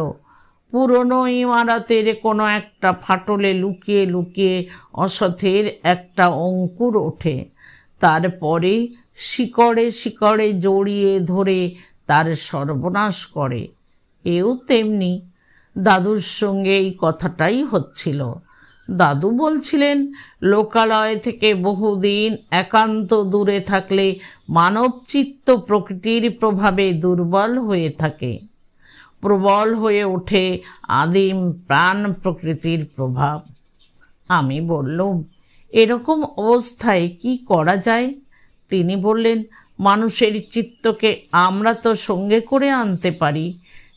পুরনো ইমারতের কোনো একটা ফাটলে লুকিয়ে লুকিয়ে অসথের একটা অঙ্কুর ওঠে, তারপরে শিকড়ে শিকড়ে জড়িয়ে ধরে তার সর্বনাশ করে। এও তেমনি। দাদুর সঙ্গে এই কথাটাই হচ্ছিল। দাদু বলছিলেন, লোকালয় থেকে বহুদিন একান্ত দূরে থাকলে মানবচিত্ত প্রকৃতির প্রভাবে দুর্বল হয়ে থাকে, প্রবল হয়ে ওঠে আদিম প্রাণ প্রকৃতির প্রভাব। আমি বললুম, এরকম অবস্থায় কি করা যায়? তিনি বললেন, মানুষের চিত্তকে আমরা তো সঙ্গে করে আনতে পারি।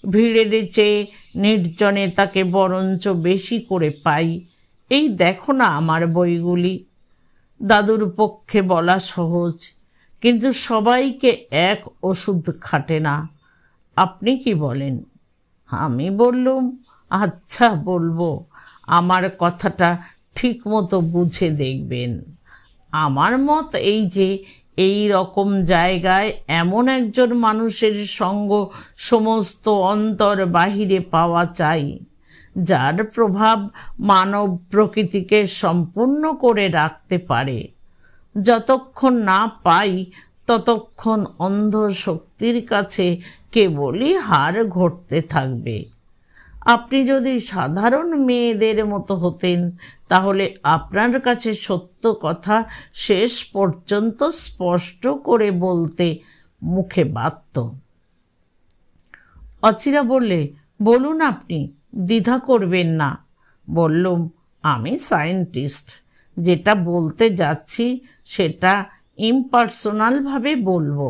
ভিড়ের চেয়ে নির্জনে তাকে বরঞ্চ বেশি করে পাই। এই দেখো না আমার বইগুলি। দাদুর পক্ষে বলা সহজ, কিন্তু সবাইকে এক ওষুধ খাটে না। আপনি কি বলেন? আমি বললুম, আচ্ছা বলবো, আমার কথাটা ঠিক মতো বুঝে দেখবেন। আমার মত এই যে এই রকম জায়গায় এমন একজন মানুষের সঙ্গ সমস্ত অন্তর বাহিরে পাওয়া চাই, যার প্রভাব মানব প্রকৃতিকে সম্পূর্ণ করে রাখতে পারে। যতক্ষণ না পাই ততক্ষণ অন্ধ শক্তির কাছে কেবলই হার ঘটতে থাকবে। আপনি যদি সাধারণ মেয়েদের মতো হতেন, তাহলে আপনার কাছে সত্য কথা শেষ পর্যন্ত স্পষ্ট করে বলতে মুখে বাধ্য। অচিরা বললে, বলুন, আপনি দ্বিধা করবেন না। বললুম, আমি সায়েন্টিস্ট, যেটা বলতে যাচ্ছি সেটা ইম্পার্সোনালভাবে বলবো।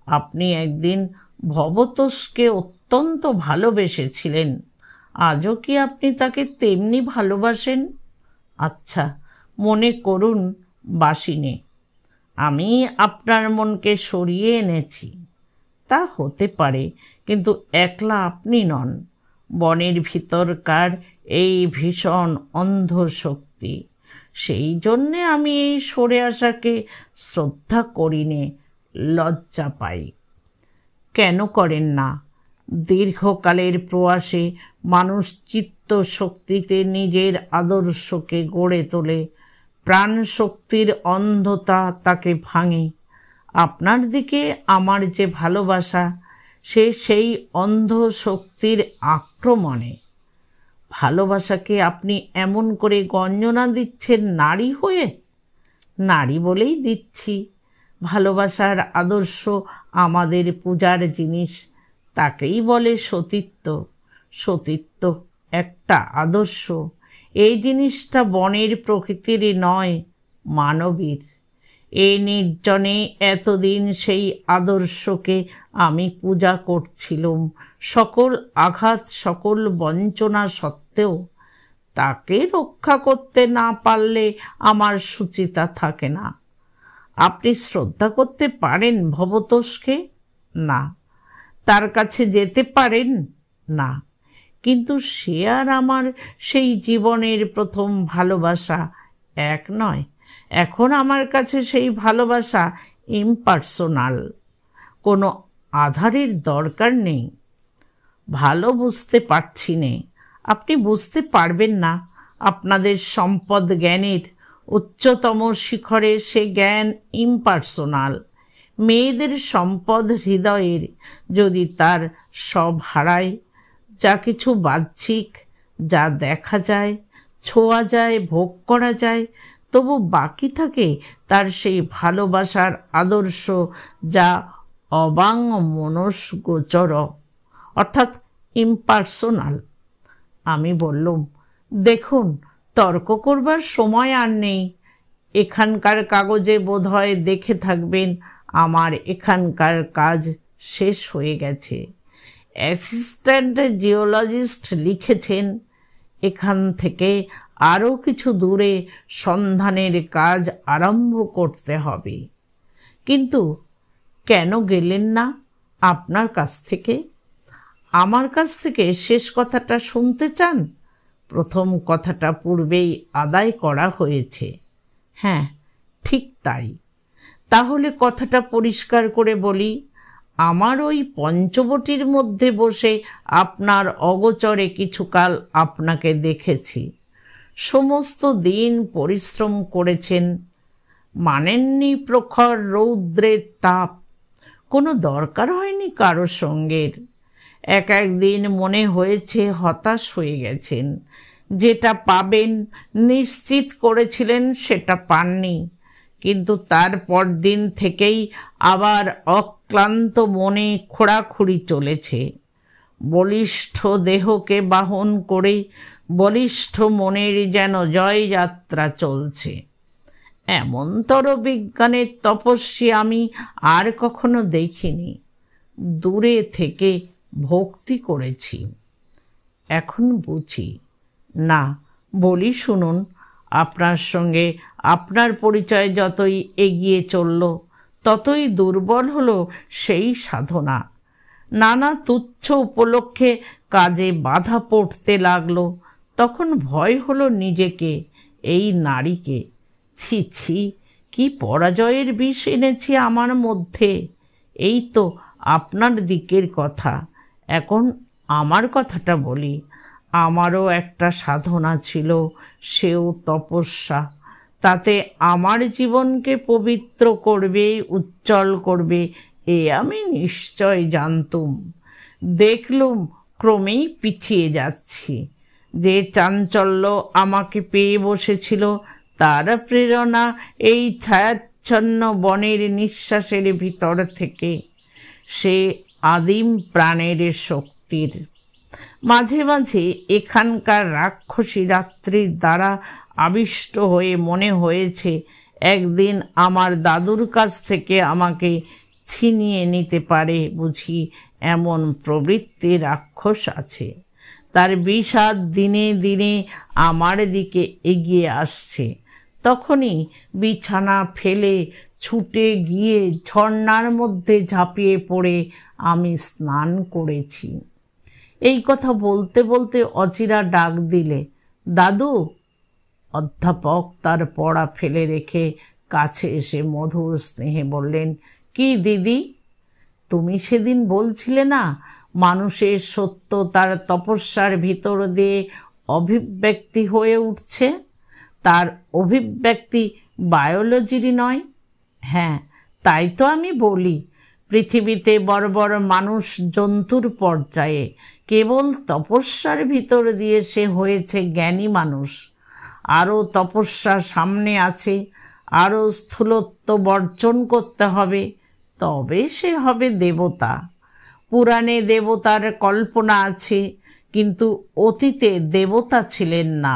আপনি একদিন ভবতোষকে অত্যন্ত ভালোবেসেছিলেন, আজও কি আপনি তাকে তেমনি ভালোবাসেন? আচ্ছা, মনে করুন বাসিনে। আমি আপনার মনকে সরিয়ে এনেছি। তা হতে পারে, কিন্তু একলা আপনি নন। বনের ভিতরকার এই ভীষণ অন্ধ শক্তি, সেই জন্যে আমি এই সরে আসাকে শ্রদ্ধা করি নে, লজ্জা পাই। কেন করেন না? দীর্ঘকালের প্রয়াসে মানুষ চিত্ত শক্তিতে নিজের আদর্শকে গড়ে তোলে, প্রাণ শক্তির অন্ধতা তাকে ভাঙে। আপনার দিকে আমার যে ভালোবাসা, সে সেই অন্ধ শক্তির আক্রমণে। ভালোবাসাকে আপনি এমন করে গঞ্জনা দিচ্ছেন নারী হয়ে। নারী বলেই দিচ্ছি। ভালোবাসার আদর্শ আমাদের পূজার জিনিস, তাকেই বলে সতীত্ব। সতীত্ব একটা আদর্শ। এই জিনিসটা বনের প্রকৃতির নয়, মানবীর। এই নির্জনে এতদিন সেই আদর্শকে আমি পূজা করছিলুম, সকল আঘাত সকল বঞ্চনা সত্ত্বেও। তাকে রক্ষা করতে না পারলে আমার সুচিতা থাকে না। আপনি শ্রদ্ধা করতে পারেন ভবতোষকে? না। তার কাছে যেতে পারেন? না। কিন্তু সে আর আমার সেই জীবনের প্রথম ভালোবাসা এক নয়। এখন আমার কাছে সেই ভালোবাসা ইম্পার্সোনাল, কোনো আধারের দরকার নেই। ভালো বুঝতে পারছি নে, আপনি বুঝতে পারবেন না। আপনাদের সম্পদ জ্ঞানের উচ্চতম শিখরে সে জ্ঞান ইম্পার্সোনাল। মেয়েদের সম্পদ হৃদয়ের, যদি তার সব হারায়, যা কিছু বাহ্যিক, যা দেখা যায়, ছোঁয়া যায়, ভোগ করা যায়, তবু বাকি থাকে তার সেই ভালোবাসার আদর্শ, যা অবাং মনস্গোচর, অর্থাৎ ইম্পার্সোনাল। আমি বললুম, দেখুন, তর্ক করবার সময় আর নেই। এখানকার কাগজে বোধহয় দেখে থাকবেন আমার এখানকার কাজ শেষ হয়ে গেছে। অ্যাসিস্ট্যান্ট জিওলজিস্ট লিখেছেন, এখান থেকে আরও কিছু দূরে সন্ধানের কাজ আরম্ভ করতে হবে। কিন্তু কেন গেলেন না আপনার কাছ থেকে? আমার কাছ থেকে শেষ কথাটা শুনতে চান? প্রথম কথাটা পূর্বেই আদায় করা হয়েছে। হ্যাঁ, ঠিক তাই। তাহলে কথাটা পরিষ্কার করে বলি। আমার ওই পঞ্চবটির মধ্যে বসে আপনার অগোচরে কিছুকাল আপনাকে দেখেছি। সমস্ত দিন পরিশ্রম করেছেন, মানেননি প্রখর রৌদ্রের তাপ। কোনো দরকার হয়নি কারো সঙ্গের। এক একদিন মনে হয়েছে হতাশ হয়ে গেছেন। যেটা পাবেন নিশ্চিত করেছিলেন সেটা পাননি, কিন্তু তারপর দিন থেকেই আবার অক্লান্ত মনে খোঁড়াখুড়ি চলেছে। বলিষ্ঠ দেহকে বাহন করে বলিষ্ঠ মনের যেন জয়যাত্রা চলছে। এমনতর বিজ্ঞানের তপস্বী আমি আর কখনো দেখিনি। দূরে থেকে ভক্তি করেছি, এখন বুঝি। না, বলি শুনুন, আপনার সঙ্গে আপনার পরিচয় যতই এগিয়ে চলল, ততই দুর্বল হলো সেই সাধনা। নানা তুচ্ছ উপলক্ষে কাজে বাধা পড়তে লাগলো। তখন ভয় হলো নিজেকে, এই নারীকে। ছি ছি, কি পরাজয়ের বিষ এনেছি আমার মধ্যে। এই তো আপনার দিকের কথা। এখন আমার কথাটা বলি। আমারও একটা সাধনা ছিল, সেও তপস্যা। তাতে আমার জীবনকে পবিত্র করবে, উজ্জ্বল করবে, এ আমি নিশ্চয় জানতুম। দেখলুম ক্রমেই পিছিয়ে যাচ্ছি। যে চাঞ্চল্য আমাকে পেয়ে বসেছিল, তার প্রেরণা এই ছায়াচ্ছন্ন বনের নিঃশ্বাসের ভিতর থেকে। সে আদিম প্রাণের শক্তি। প্রবৃত্তির। মাঝে মাঝে এখানকার রাক্ষসী রাত্রির দ্বারা আবিষ্ট হয়ে মনে হয়েছে একদিন আমার দাদুর কাছ থেকে আমাকে ছিনিয়ে নিতে পারে বুঝি এমন প্রবৃত্তি রাক্ষস আছে। তার বিষাদ দিনে দিনে আমার দিকে এগিয়ে আসছে। তখনই বিছানা ফেলে ছুটে গিয়ে ঝর্ণার মধ্যে ঝাঁপিয়ে পড়ে আমি স্নান করেছি। এই কথা বলতে বলতে অচিরা ডাক দিলে, দাদু। অধ্যাপক তার পড়া ফেলে রেখে কাছে এসে মধুর স্নেহে বললেন, কি দিদি? তুমি সেদিন বলছিলে না মানুষের সত্য তার তপস্যার ভিতর দিয়ে অভিব্যক্তি হয়ে উঠছে, তার অভিব্যক্তি বায়োলজির নয়? হ্যাঁ, তাই তো আমি বলি, পৃথিবীতে বড় বড় মানুষ জন্তুর পর্যায়ে, কেবল তপস্যার ভিতর দিয়ে সে হয়েছে জ্ঞানী মানুষ। আরও তপস্যা সামনে আছে, আরও স্থূলত্ব বর্জন করতে হবে, তবে সে হবে দেবতা। পুরাণে দেবতার কল্পনা আছে, কিন্তু অতীতে দেবতা ছিলেন না।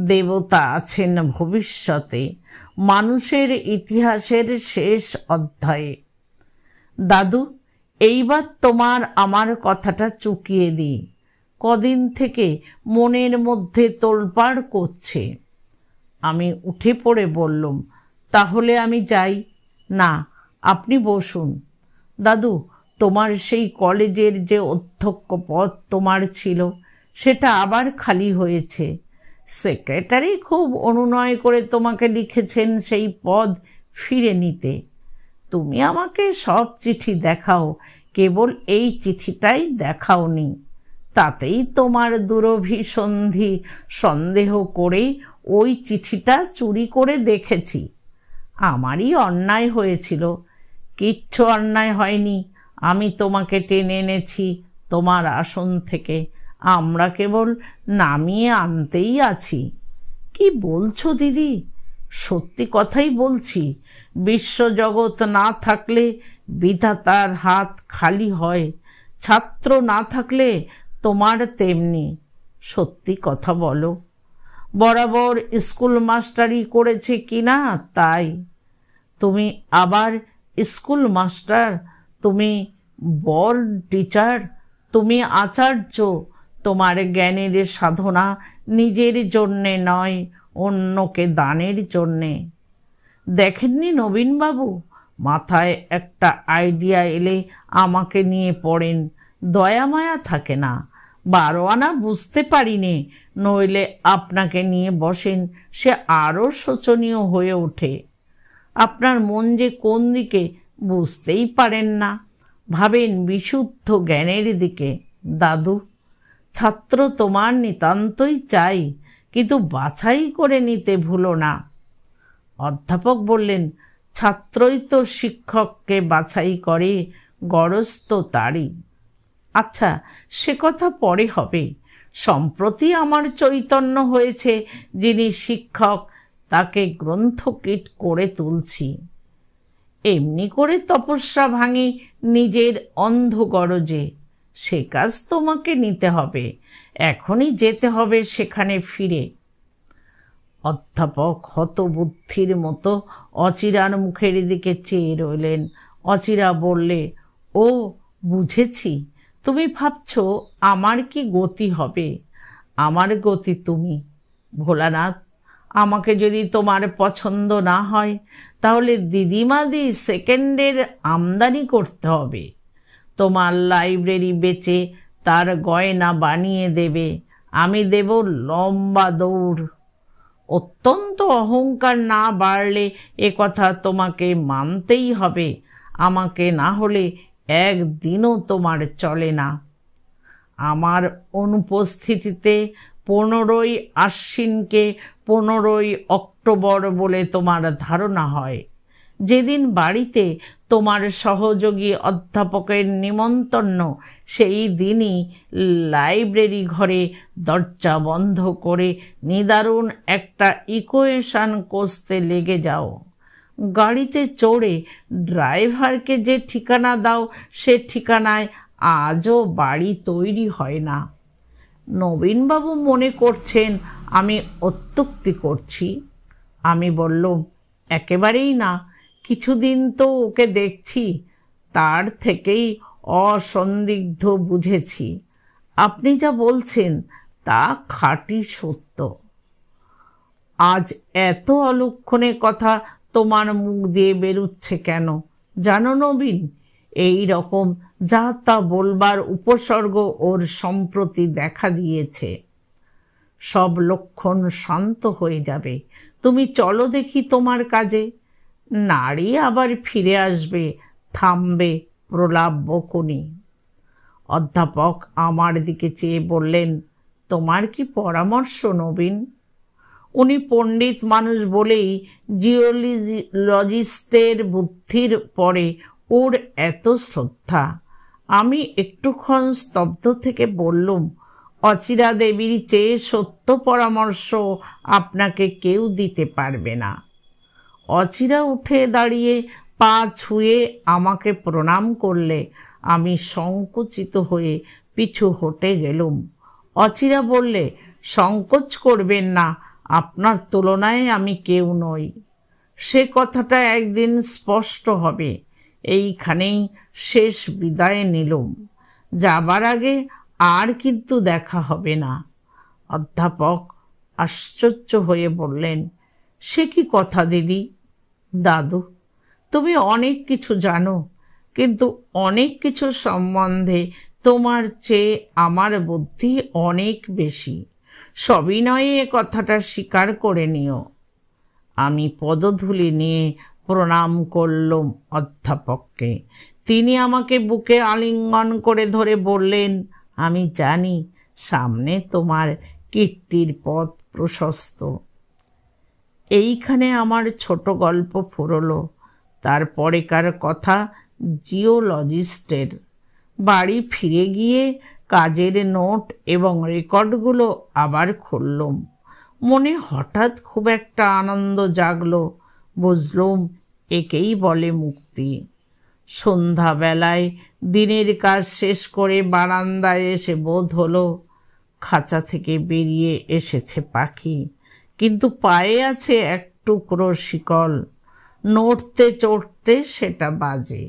দেবতা আছেন ভবিষ্যতে, মানুষের ইতিহাসের শেষ অধ্যায়ে। দাদু, এইবার তোমার আমার কথাটা চুকিয়ে দিই। কদিন থেকে মনের মধ্যে তোলপাড় করছে। আমি উঠে পড়ে বললুম, তাহলে আমি যাই? না, আপনি বসুন। দাদু, তোমার সেই কলেজের যে অধ্যক্ষ পদ তোমার ছিল, সেটা আবার খালি হয়েছে। সেক্রেটারি খুব অনুনয় করে তোমাকে লিখেছেন সেই পদ ফিরে নিতে। তুমি আমাকে সব চিঠি দেখাও, কেবল এই চিঠিটাই দেখাওনি। তাতেই তোমার দুরভিসন্ধি সন্দেহ করে ওই চিঠিটা চুরি করে দেখেছি। আমারই অন্যায় হয়েছিল। কিচ্ছু অন্যায় হয়নি। আমি তোমাকে টেনে এনেছি তোমার আসন থেকে, আমরা কেবল নামিয়ে আনতেই আছি। কি বলছো দিদি? সত্যি কথাই বলছি। বিশ্বজগৎ না থাকলে বিধাতার হাত খালি হয়, ছাত্র না থাকলে তোমার তেমনি। সত্যি কথা বলো, বরাবর স্কুল মাস্টারি করেছে কিনা তাই। তুমি আবার স্কুল মাস্টার, তুমি বড় টিচার, তুমি আচার্য। তোমার জ্ঞানের সাধনা নিজের জন্যে নয়, অন্যকে দানের জন্যে। দেখেননি নবীনবাবু, মাথায় একটা আইডিয়া এলে আমাকে নিয়ে পড়েন, দয়া মায়া থাকে না। 12 আনা বুঝতে পারিনে, নইলে আপনাকে নিয়ে বসেন, সে আরও শোচনীয় হয়ে ওঠে। আপনার মন যে কোন দিকে বুঝতেই পারেন না, ভাবেন বিশুদ্ধ জ্ঞানের দিকে। দাদু, ছাত্র তোমার নিতান্তই চাই, কিন্তু বাছাই করে নিতে ভুলো না। অধ্যাপক বললেন, ছাত্রই তো শিক্ষককে বাছাই করে, গরজ তো তারই। আচ্ছা, সে কথা পরে হবে। সম্প্রতি আমার চৈতন্য হয়েছে, যিনি শিক্ষক তাকে গ্রন্থকীট করে তুলছি। এমনি করে তপস্যা ভাঙি নিজের অন্ধ গরজে। সে কাজ তোমাকে নিতে হবে, এখনই যেতে হবে সেখানে ফিরে। অধ্যাপক হতবুদ্ধির মতো অচিরার মুখের দিকে চেয়ে রইলেন। অচিরা বললে, ও বুঝেছি, তুমি ভাবছ আমার কি গতি হবে। আমার গতি তুমি। ভোলানাথ, আমাকে যদি তোমার পছন্দ না হয়, তাহলে দিদিমাদি সেকেন্ডের আমদানি করতে হবে। তোমার লাইব্রেরি বেচে তার গয়না বানিয়ে দেবে, আমি দেব লম্বা দৌড়। অত্যন্ত অহংকার না বাড়লে এ কথা তোমাকে মানতেই হবে। আমাকে না হলে একদিনও তোমার চলে না। আমার অনুপস্থিতিতে 15ই আশ্বিনকে 15ই অক্টোবর বলে তোমার ধারণা হয়। যেদিন বাড়িতে তোমার সহযোগী অধ্যাপকের নিমন্ত্রণ, সেই দিনই লাইব্রেরি ঘরে দরজা বন্ধ করে নিদারুণ একটা ইকুয়েশন কষতে লেগে যাও। গাড়িতে চড়ে ড্রাইভারকে যে ঠিকানা দাও, সে ঠিকানায় আজও বাড়ি তৈরি হয় না। নবীনবাবু মনে করছেন আমি অত্যুক্তি করছি। আমি বললুম, একেবারেই না, কিছুদিন তো ওকে দেখছি, তার থেকেই অসন্দিগ্ধ বুঝেছি আপনি যা বলছেন তা খাঁটি সত্য। আজ এত অলক্ষণে কথা তোমার মুখ দিয়ে বেরুচ্ছে কেন জানো নবীন? এই রকম যা তা বলবার উপসর্গ ওর সম্প্রতি দেখা দিয়েছে। সব লক্ষণ শান্ত হয়ে যাবে, তুমি চলো দেখি তোমার কাজে। নারী আবার ফিরে আসবে, থামবে প্রলাপ বকুনি। অধ্যাপক আমার দিকে চেয়ে বললেন, তোমার কি পরামর্শ নবীন? উনি পণ্ডিত মানুষ বলেই জিওলজিস্টের বুদ্ধির পরে ওর এত শ্রদ্ধা। আমি একটুক্ষণ স্তব্ধ থেকে বললুম, অচিরা দেবীর চেয়ে সত্য পরামর্শ আপনাকে কেউ দিতে পারবে না। অচিরা উঠে দাঁড়িয়ে পা ছুঁয়ে আমাকে প্রণাম করলে আমি সংকুচিত হয়ে পিছু হটে গেলুম। অচিরা বললে, সংকোচ করবেন না, আপনার তুলনায় আমি কেউ নই। সে কথাটা একদিন স্পষ্ট হবে। এইখানেই শেষ বিদায় নিলুম। যাবার আগে আর কিন্তু দেখা হবে না। অধ্যাপক আশ্চর্য হয়ে বললেন, সে কি কথা দিদি? দাদু, তুমি অনেক কিছু জানো, কিন্তু অনেক কিছু সম্বন্ধে তোমার চেয়ে আমার বুদ্ধি অনেক বেশি। সবিনয়ে এ কথাটা স্বীকার করে নিও। আমি পদধূলি নিয়ে প্রণাম করলুম অধ্যাপককে। তিনি আমাকে বুকে আলিঙ্গন করে ধরে বললেন, আমি জানি সামনে তোমার কীর্তির পথ প্রশস্ত। এইখানে আমার ছোট গল্প ফুরল। তারপরেকার কথা জিওলজিস্টের। বাড়ি ফিরে গিয়ে কাজের নোট এবং রেকর্ডগুলো আবার খুললুম। মনে হঠাৎ খুব একটা আনন্দ জাগলো। বুঝলুম একেই বলে মুক্তি। সন্ধ্যাবেলায় দিনের কাজ শেষ করে বারান্দায় এসে বোধ হলো খাঁচা থেকে বেরিয়ে এসেছে পাখি, কিন্তু পায়ে আছে এক টুকরো শিকল। নড়তে চড়তে সেটা বাজে।